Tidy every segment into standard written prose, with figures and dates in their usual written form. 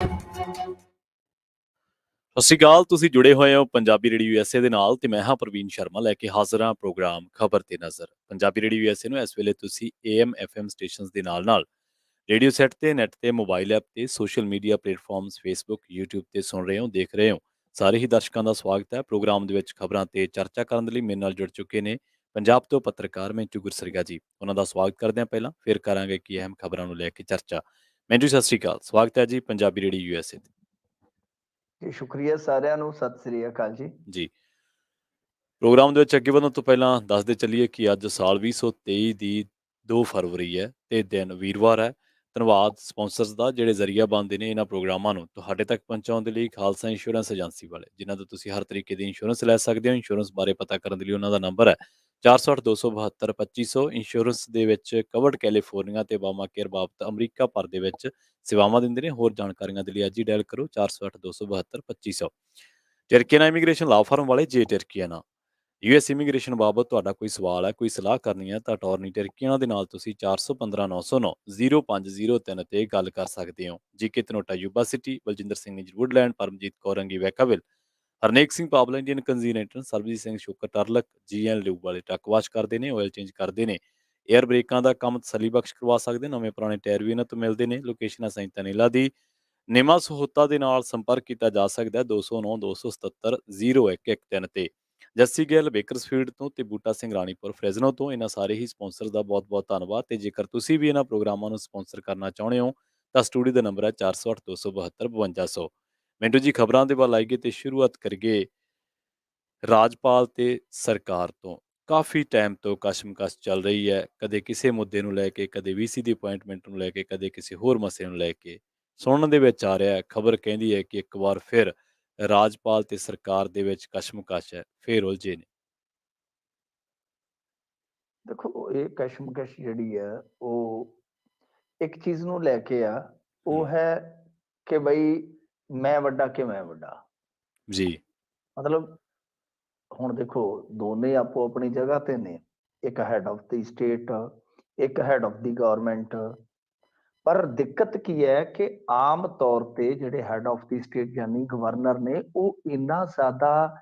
ਸਤਿ ਸ਼੍ਰੀ ਅਕਾਲ। ਤੁਸੀਂ ਜੁੜੇ ਹੋਏ ਹੋ ਪੰਜਾਬੀ ਰੇਡੀਓ ਯੂਐਸਏ ਦੇ ਨਾਲ ਤੇ ਮੈਂ ਹਾਂ ਪ੍ਰਵੀਨ ਸ਼ਰਮਾ ਲੈ ਕੇ ਹਾਜ਼ਰ ਹਾਂ ਪ੍ਰੋਗਰਾਮ ਖਬਰ ਤੇ ਨਜ਼ਰ। ਪੰਜਾਬੀ ਰੇਡੀਓ ਯੂਐਸਏ ਨੂੰ ਇਸ ਵੇਲੇ ਤੁਸੀਂ AM FM ਸਟੇਸ਼ਨਸ ਦੇ ਨਾਲ ਰੇਡੀਓ ਸੈੱਟ ਤੇ ਨੈਟ ਤੇ ਮੋਬਾਈਲ ਐਪ ਤੇ social media platforms Facebook YouTube ਤੇ ਸੁਣ ਰਹੇ ਹੋ ਦੇਖ ਰਹੇ ਹੋ। ਸਾਰੇ ਹੀ ਦਰਸ਼ਕਾਂ ਦਾ ਸਵਾਗਤ ਹੈ। ਪ੍ਰੋਗਰਾਮ ਦੇ ਵਿੱਚ ਖਬਰਾਂ ਤੇ ਚਰਚਾ ਕਰਨ ਦੇ ਲਈ ਮੇਰੇ ਨਾਲ ਜੁੜ ਚੁੱਕੇ ਨੇ ਪੰਜਾਬ ਤੋਂ ਪੱਤਰਕਾਰ ਮਿੰਟੂ ਗੁਰਸਰੀਆ ਜੀ। ਉਹਨਾਂ ਦਾ ਸਵਾਗਤ ਕਰਦੇ ਹਾਂ ਪਹਿਲਾਂ, ਫਿਰ ਕਰਾਂਗੇ ਕਿ ਅਹਿਮ ਖਬਰਾਂ ਨੂੰ ਲੈ ਕੇ ਚਰਚਾ। ਮਿੰਟੂ ਸਤਿ ਸ਼੍ਰੀ ਅਕਾਲ, ਸਵਾਗਤ ਹੈ ਜੀ ਪੰਜਾਬੀ ਰੇਡੀਓ ਯੂਐਸਏ ਤੇ। ਜੀ ਸ਼ੁਕਰੀਆ ਸਾਰਿਆਂ ਨੂੰ, ਸਤਿ ਸ੍ਰੀ ਅਕਾਲ ਜੀ। ਜੀ, ਪ੍ਰੋਗਰਾਮ ਦੇ ਵਿੱਚ ਅੱਗੇ ਵਧਣ ਤੋਂ ਪਹਿਲਾਂ ਦੱਸਦੇ ਚੱਲੀਏ ਕਿ ਅੱਜ ਸਾਲ 2023 ਦੀ 2 ਫਰਵਰੀ ਹੈ ਤੇ ਦਿਨ ਵੀਰਵਾਰ ਹੈ। ਧੰਨਵਾਦ ਸਪਾਂਸਰਸ ਦਾ ਜਿਹੜੇ ਜ਼ਰੀਆ ਬਣਦੇ ਨੇ ਇਹਨਾਂ ਪ੍ਰੋਗਰਾਮਾਂ ਨੂੰ ਤੁਹਾਡੇ ਤੱਕ ਪਹੁੰਚਾਉਣ ਦੇ ਲਈ। ਖਾਲਸਾ ਇੰਸ਼ੋਰੈਂਸ ਏਜੰਸੀ ਵਾਲੇ, ਜਿਨ੍ਹਾਂ ਤੋਂ ਤੁਸੀਂ ਹਰ ਤਰੀਕੇ ਦੀ ਇੰਸ਼ੋਰੈਂਸ ਲੈ ਸਕਦੇ ਹੋ। ਇੰਸ਼ੋਰੈਂਸ ਬਾਰੇ ਪਤਾ ਕਰਨ ਦੇ ਲਈ ਉਹਨਾਂ ਦਾ ਨੰਬਰ ਹੈ 408-272-2500। ਇੰਸ਼ੋਰੈਂਸ ਦੇ ਵਿੱਚ ਕਵਰਡ ਕੈਲੀਫੋਰਨੀਆ ਤੇ ਵਾਮਾ ਕੇਅਰ ਬਾਬਤ ਅਮਰੀਕਾ ਭਰ ਦੇ ਵਿੱਚ ਸੇਵਾਵਾਂ ਦਿੰਦੇ ਨੇ। ਹੋਰ ਜਾਣਕਾਰੀਆਂ ਦੇ ਲਈ ਅੱਜ ਹੀ ਡਾਇਲ ਕਰੋ 408-272-2500। ਟਰਕੀਆਨਾ ਇਮੀਗ੍ਰੇਸ਼ਨ ਲਾ ਫਰਮ ਵਾਲੇ ਜੇ ਟਰਕੀਆਨਾ US ਇਮੀਗ੍ਰੇਸ਼ਨ ਬਾਬਤ ਤੁਹਾਡਾ ਕੋਈ ਸਵਾਲ ਹੈ, ਕੋਈ ਸਲਾਹ ਕਰਨੀ ਹੈ ਤਾਂ ਅਟਾਰਨੀ ਟਰਕੀਆਨਾ ਦੇ ਨਾਲ ਤੁਸੀਂ 415909-0503 ਤੇ ਗੱਲ ਕਰ ਸਕਦੇ ਹੋ। GK Tanota Yuba City, Baljinder Singh Nijjar Woodland, Paramjit Kaur Angi Vacaville, Harnek Singh Pawla Indian Continental, Sarabjit Singh Shukar Turlock GN ਲਿਊ ਵਾਲੇ ਟਰੱਕ ਵਾਸ਼ ਕਰਦੇ ਨੇ, ਆਇਲ ਚੇਂਜ ਕਰਦੇ ਨੇ, ਏਅਰ ਬ੍ਰੇਕਾਂ ਦਾ ਕੰਮ ਤਸੱਲੀ ਬਖਸ਼ ਕਰਵਾ ਸਕਦੇ। ਨਵੇਂ ਪੁਰਾਣੇ ਟਾਇਰ ਵੀ ਇਹਨਾਂ ਤੋਂ ਮਿਲਦੇ ਨੇ। ਲੋਕੇਸ਼ਨ ਸੈਂਟ ਤਨੀਲਾ ਦੀ ਨਿਮਾ ਸਹੂਤਾ ਦੇ ਨਾਲ ਸੰਪਰਕ ਕੀਤਾ ਜਾ ਸਕਦਾ 209-277-0113 ਤੇ। ਜੱਸੀ ਗਿੱਲ ਬੇਕਰਸਫੀਲਡ ਤੋਂ ਤੇ ਬੂਟਾ ਸਿੰਘ ਰਾਣੀਪੁਰ ਫਰੈਜ਼ਨੋ ਤੋਂ। ਇਹਨਾਂ ਸਾਰੇ ਹੀ ਸਪਾਂਸਰ ਦਾ ਬਹੁਤ-ਬਹੁਤ ਧੰਨਵਾਦ। ਤੇ ਜੇਕਰ ਤੁਸੀਂ ਵੀ ਇਹਨਾਂ ਪ੍ਰੋਗਰਾਮਾਂ ਨੂੰ ਸਪਾਂਸਰ ਕਰਨਾ ਚਾਹੁੰਦੇ ਹੋ ਤਾਂ ਸਟੂਡੀਓ ਦਾ ਨੰਬਰ ਹੈ 408-272-5200। ਮਿੰਟੂ ਜੀ, ਖਬਰਾਂ ਦੇ ਵੱਲ ਆਈਏ ਤੇ ਸ਼ੁਰੂਆਤ ਕਰੀਏ ਰਾਜਪਾਲ ਤੇ ਸਰਕਾਰ ਤੋਂ। ਕਾਫੀ ਟਾਈਮ ਤੋਂ ਕਸ਼ਮਕਸ਼ ਚੱਲ ਰਹੀ ਹੈ, ਕਦੇ ਕਿਸੇ ਮੁੱਦੇ ਨੂੰ ਲੈ ਕੇ, ਕਦੇ VC ਦੀ ਅਪਾਇੰਟਮੈਂਟ ਨੂੰ ਲੈ ਕੇ, ਕਦੇ ਕਿਸੇ ਹੋਰ ਮਸਲੇ ਨੂੰ ਲੈ ਕੇ। ਸੁਣਨ ਦੇ ਵਿੱਚ ਆ ਰਿਹਾ ਹੈ, ਖਬਰ ਕਹਿੰਦੀ ਹੈ ਕਿ ਇੱਕ ਵਾਰ ਫਿਰ ਰਾਜਪਾਲ ਤੇ ਸਰਕਾਰ ਦੇ ਵਿੱਚ ਕਸ਼ਮਕਸ਼ ਹੈ, ਫਿਰ ਉਲਝੇ ਨੇ। ਦੇਖੋ, ਇਹ ਕਸ਼ਮਕਸ਼ ਜਿਹੜੀ ਆ ਉਹ ਇੱਕ ਚੀਜ਼ ਨੂੰ ਲੈ ਕੇ ਆ, ਉਹ ਹੈ ਕਿ ਬਈ ਮੈਂ ਵੱਡਾ ਕਿ ਮੈਂ ਵੱਡਾ। ਜੀ, ਮਤਲਬ ਹੁਣ ਦੇਖੋ, ਦੋਨੇ ਆਪੋ ਆਪਣੀ ਜਗ੍ਹਾ ਤੇ ਨੇ। ਇੱਕ ਹੈਡ ਆਫ ਦੀ ਸਟੇਟ, ਇੱਕ ਹੈਡ ਆਫ ਦੀ ਗਵਰਨਮੈਂਟ। ਪਰ ਦਿੱਕਤ ਕੀ ਹੈ ਕਿ ਆਮ ਤੌਰ ਤੇ ਜਿਹੜੇ ਹੈਡ ਆਫ ਦੀ ਸਟੇਟ ਯਾਨੀ ਗਵਰਨਰ ਨੇ, ਉਹ ਇੰਨਾ ਜ਼ਿਆਦਾ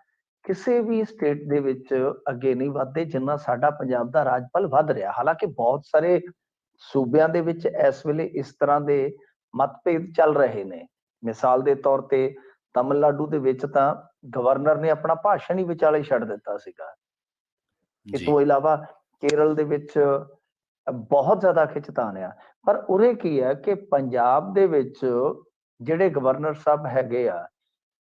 ਕਿਸੇ ਵੀ ਸਟੇਟ ਦੇ ਵਿੱਚ ਅੱਗੇ ਨਹੀਂ ਵੱਧਦੇ ਜਿੰਨਾ ਸਾਡਾ ਪੰਜਾਬ ਦਾ ਰਾਜਪਾਲ ਵੱਧ ਰਿਹਾ। ਹਾਲਾਂਕਿ ਬਹੁਤ ਸਾਰੇ ਸੂਬਿਆਂ ਦੇ ਵਿੱਚ ਇਸ ਵੇਲੇ ਇਸ ਤਰ੍ਹਾਂ ਦੇ ਮਤਭੇਦ ਚੱਲ ਰਹੇ ਨੇ। ਮਿਸਾਲ ਦੇ ਤੌਰ ਤੇ ਤਮਿਲਨਾਡੂ ਦੇ ਵਿੱਚ ਤਾਂ ਗਵਰਨਰ ਨੇ ਆਪਣਾ ਭਾਸ਼ਣ ਹੀ ਵਿਚਾਲੇ ਛੱਡ ਦਿੱਤਾ ਸੀਗਾ। ਇਸ ਤੋਂ ਇਲਾਵਾ ਕੇਰਲ ਦੇ ਵਿੱਚ ਬਹੁਤ ਜ਼ਿਆਦਾ ਖਿੱਚਤਾਨ ਆ। ਪਰ ਉਰੇ ਕੀ ਹੈ ਕਿ ਪੰਜਾਬ ਦੇ ਵਿੱਚ ਜਿਹੜੇ ਗਵਰਨਰ ਸਾਹਿਬ ਹੈਗੇ ਆ,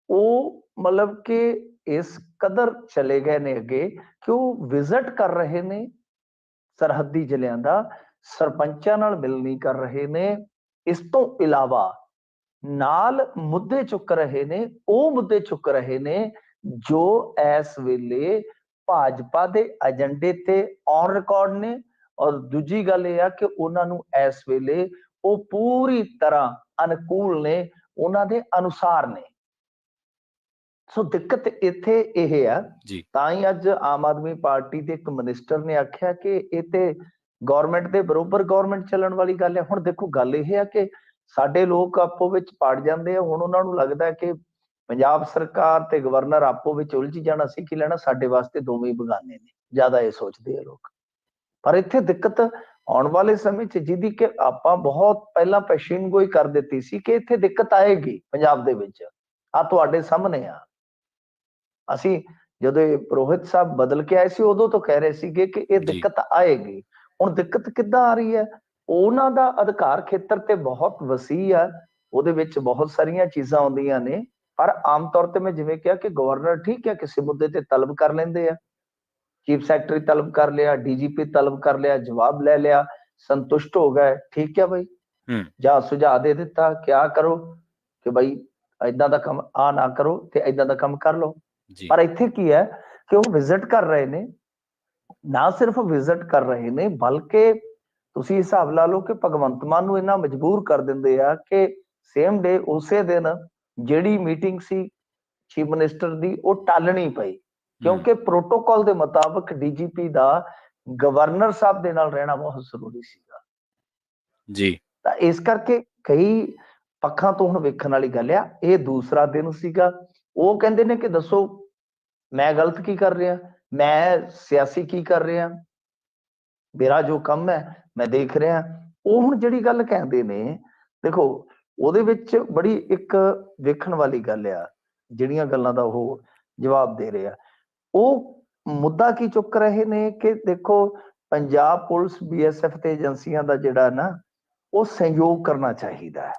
ਉਹ ਮਤਲਬ ਕਿ ਇਸ ਕਦਰ ਚਲੇ ਗਏ ਨੇ ਅੱਗੇ ਕਿ ਉਹ ਵਿਜ਼ਿਟ ਕਰ ਰਹੇ ਨੇ ਸਰਹੱਦੀ ਜ਼ਿਲ੍ਹਿਆਂ ਦਾ, ਸਰਪੰਚਾਂ ਨਾਲ ਮਿਲਣੀ ਕਰ ਰਹੇ ਨੇ। ਇਸ ਤੋਂ ਇਲਾਵਾ ਨਾਲ ਮੁੱਦੇ ਚੁੱਕ ਰਹੇ ਨੇ, ਉਹ ਮੁੱਦੇ ਚੁੱਕ ਰਹੇ ਨੇ ਜੋ ਇਸ ਵੇਲੇ ਭਾਜਪਾ ਦੇ ਏਜੰਡੇ ਤੇ ਔਨ ਰਿਕਾਰਡ ਨੇ। ਔਰ ਦੂਜੀ ਗੱਲ ਇਹ ਆ ਕਿ ਉਹਨਾਂ ਨੂੰ ਇਸ ਵੇਲੇ ਉਹ ਪੂਰੀ ਤਰ੍ਹਾਂ ਅਨੁਕੂਲ ਨੇ, ਉਹਨਾਂ ਦੇ ਅਨੁਸਾਰ ਨੇ। ਸੋ ਦਿੱਕਤ ਇੱਥੇ ਇਹ ਆ। ਤਾਂ ਹੀ ਅੱਜ ਆਮ ਆਦਮੀ ਪਾਰਟੀ ਦੇ ਇੱਕ ਮਿਨਿਸਟਰ ਨੇ ਆਖਿਆ ਕਿ ਇਹ ਤੇ ਗਵਰਨਮੈਂਟ ਦੇ ਬਰੋਬਰ ਗਵਰਨਮੈਂਟ ਚੱਲਣ ਵਾਲੀ ਗੱਲ ਹੈ। ਹੁਣ ਦੇਖੋ, ਗੱਲ ਇਹ ਆ ਕਿ ਸਾਡੇ ਲੋਕ ਆਪੋ ਵਿੱਚ ਪੜ ਜਾਂਦੇ ਆ। ਹੁਣ ਉਹਨਾਂ ਨੂੰ ਲੱਗਦਾ ਕਿ ਪੰਜਾਬ ਸਰਕਾਰ ਤੇ ਗਵਰਨਰ ਆਪੋ ਵਿੱਚ ਉਲਝ ਜਾਣਾ, ਅਸੀਂ ਕੀ ਲੈਣਾ, ਸਾਡੇ ਵਾਸਤੇ ਦੋਵੇਂ ਬਗਾਨੇ ਨੇ, ਜ਼ਿਆਦਾ ਇਹ ਸੋਚਦੇ ਆ ਲੋਕ। ਪਰ ਇੱਥੇ ਦਿੱਕਤ ਆਉਣ ਵਾਲੇ ਸਮੇਂ 'ਚ, ਜਿਹਦੀ ਕਿ ਆਪਾਂ ਬਹੁਤ ਪਹਿਲਾਂ ਪੇਸ਼ੀਨਗੋਈ ਕਰ ਦਿੱਤੀ ਸੀ ਕਿ ਇੱਥੇ ਦਿੱਕਤ ਆਏਗੀ ਪੰਜਾਬ ਦੇ ਵਿੱਚ, ਆ ਤੁਹਾਡੇ ਸਾਹਮਣੇ ਆ। ਅਸੀਂ ਜਦੋਂ ਇਹ ਪੁਰੋਹਿਤ ਸਾਹਿਬ ਬਦਲ ਕੇ ਆਏ ਸੀ, ਉਦੋਂ ਤੋਂ ਕਹਿ ਰਹੇ ਸੀਗੇ ਕਿ ਇਹ ਦਿੱਕਤ ਆਏਗੀ। ਹੁਣ ਦਿੱਕਤ ਕਿੱਦਾਂ ਆ ਰਹੀ ਹੈ? ਉਹਨਾਂ ਦਾ ਅਧਿਕਾਰ ਖੇਤਰ ਤੇ ਬਹੁਤ ਵਸੀਹ ਆ, ਉਹਦੇ ਵਿੱਚ ਬਹੁਤ ਸਾਰੀਆਂ ਚੀਜ਼ਾਂ ਆਉਂਦੀਆਂ ਨੇ। ਪਰ ਆਮ ਤੌਰ ਤੇ ਮੈਂ ਜਿਵੇਂ ਕਿਹਾ ਕਿ ਗਵਰਨਰ ਠੀਕ ਹੈ, ਕਿਸੇ ਮੁੱਦੇ ਤੇ ਤਲਬ ਕਰ ਲੈਂਦੇ ਆ, ਚੀਫ ਸੈਕਟਰੀ ਤਲਬ ਕਰ ਲਿਆ, DGP ਤਲਬ ਕਰ ਲਿਆ, ਜਵਾਬ ਲੈ ਲਿਆ, ਸੰਤੁਸ਼ਟ ਹੋ ਗਏ, ਠੀਕ ਹੈ ਬਈ, ਜਾਂ ਸੁਝਾਅ ਦੇ ਦਿੱਤਾ ਕਿਆ ਕਰੋ ਕਿ ਬਈ ਏਦਾਂ ਦਾ ਕੰਮ ਆ ਨਾ ਕਰੋ ਤੇ ਏਦਾਂ ਦਾ ਕੰਮ ਕਰ ਲਓ। ਪਰ ਇੱਥੇ ਕੀ ਹੈ ਕਿ ਉਹ ਵਿਜ਼ਿਟ ਕਰ ਰਹੇ ਨੇ, ਨਾ ਸਿਰਫ ਵਿਜ਼ਿਟ ਕਰ ਰਹੇ ਨੇ ਬਲਕਿ ਤੁਸੀਂ ਹਿਸਾਬ ਲਾ ਲਓ ਕਿ ਭਗਵੰਤ ਮਾਨ ਨੂੰ ਇੰਨਾ ਮਜਬੂਰ ਕਰ ਦਿੰਦੇ ਆ ਕਿ ਸੇਮ ਡੇ, ਉਸੇ ਦਿਨ ਜਿਹੜੀ ਮੀਟਿੰਗ ਸੀ ਚੀਫ ਮਿਨਿਸਟਰ ਦੀ, ਉਹ ਟਾਲਣੀ ਪਈ ਕਿਉਂਕਿ ਪ੍ਰੋਟੋਕਾਲ ਦੇ ਮੁਤਾਬਕ DGP ਦਾ ਗਵਰਨਰ ਸਾਹਿਬ ਦੇ ਨਾਲ ਰਹਿਣਾ ਬਹੁਤ ਜ਼ਰੂਰੀ ਸੀਗਾ। ਜੀ, ਤਾਂ ਇਸ ਕਰਕੇ ਕਈ ਪੱਖਾਂ ਤੋਂ ਹੁਣ ਵੇਖਣ ਵਾਲੀ ਗੱਲ ਆ। ਇਹ ਦੂਸਰਾ ਦਿਨ ਸੀਗਾ। ਉਹ ਕਹਿੰਦੇ ਨੇ ਕਿ ਦੱਸੋ ਮੈਂ ਗਲਤ ਕੀ ਕਰ ਰਿਹਾ, ਮੈਂ ਸਿਆਸੀ ਕੀ ਕਰ ਰਿਹਾ, ਮੇਰਾ ਜੋ ਕੰਮ ਹੈ ਮੈਂ ਦੇਖ ਰਿਹਾ। ਉਹ ਹੁਣ ਜਿਹੜੀ ਗੱਲ ਕਹਿੰਦੇ ਨੇ, ਦੇਖੋ ਉਹਦੇ ਵਿੱਚ ਬੜੀ ਇੱਕ ਵੇਖਣ ਵਾਲੀ ਗੱਲ ਆ, ਜਿਹੜੀਆਂ ਗੱਲਾਂ ਦਾ ਉਹ ਜਵਾਬ ਦੇ ਰਿਹਾ। ਉਹ ਮੁੱਦਾ ਕੀ ਚੁੱਕ ਰਹੇ ਨੇ ਕਿ ਦੇਖੋ ਪੰਜਾਬ ਪੁਲਿਸ, BSF ਤੇ ਏਜੰਸੀਆਂ ਦਾ ਜਿਹੜਾ ਨਾ ਉਹ ਸਹਿਯੋਗ ਕਰਨਾ ਚਾਹੀਦਾ ਹੈ।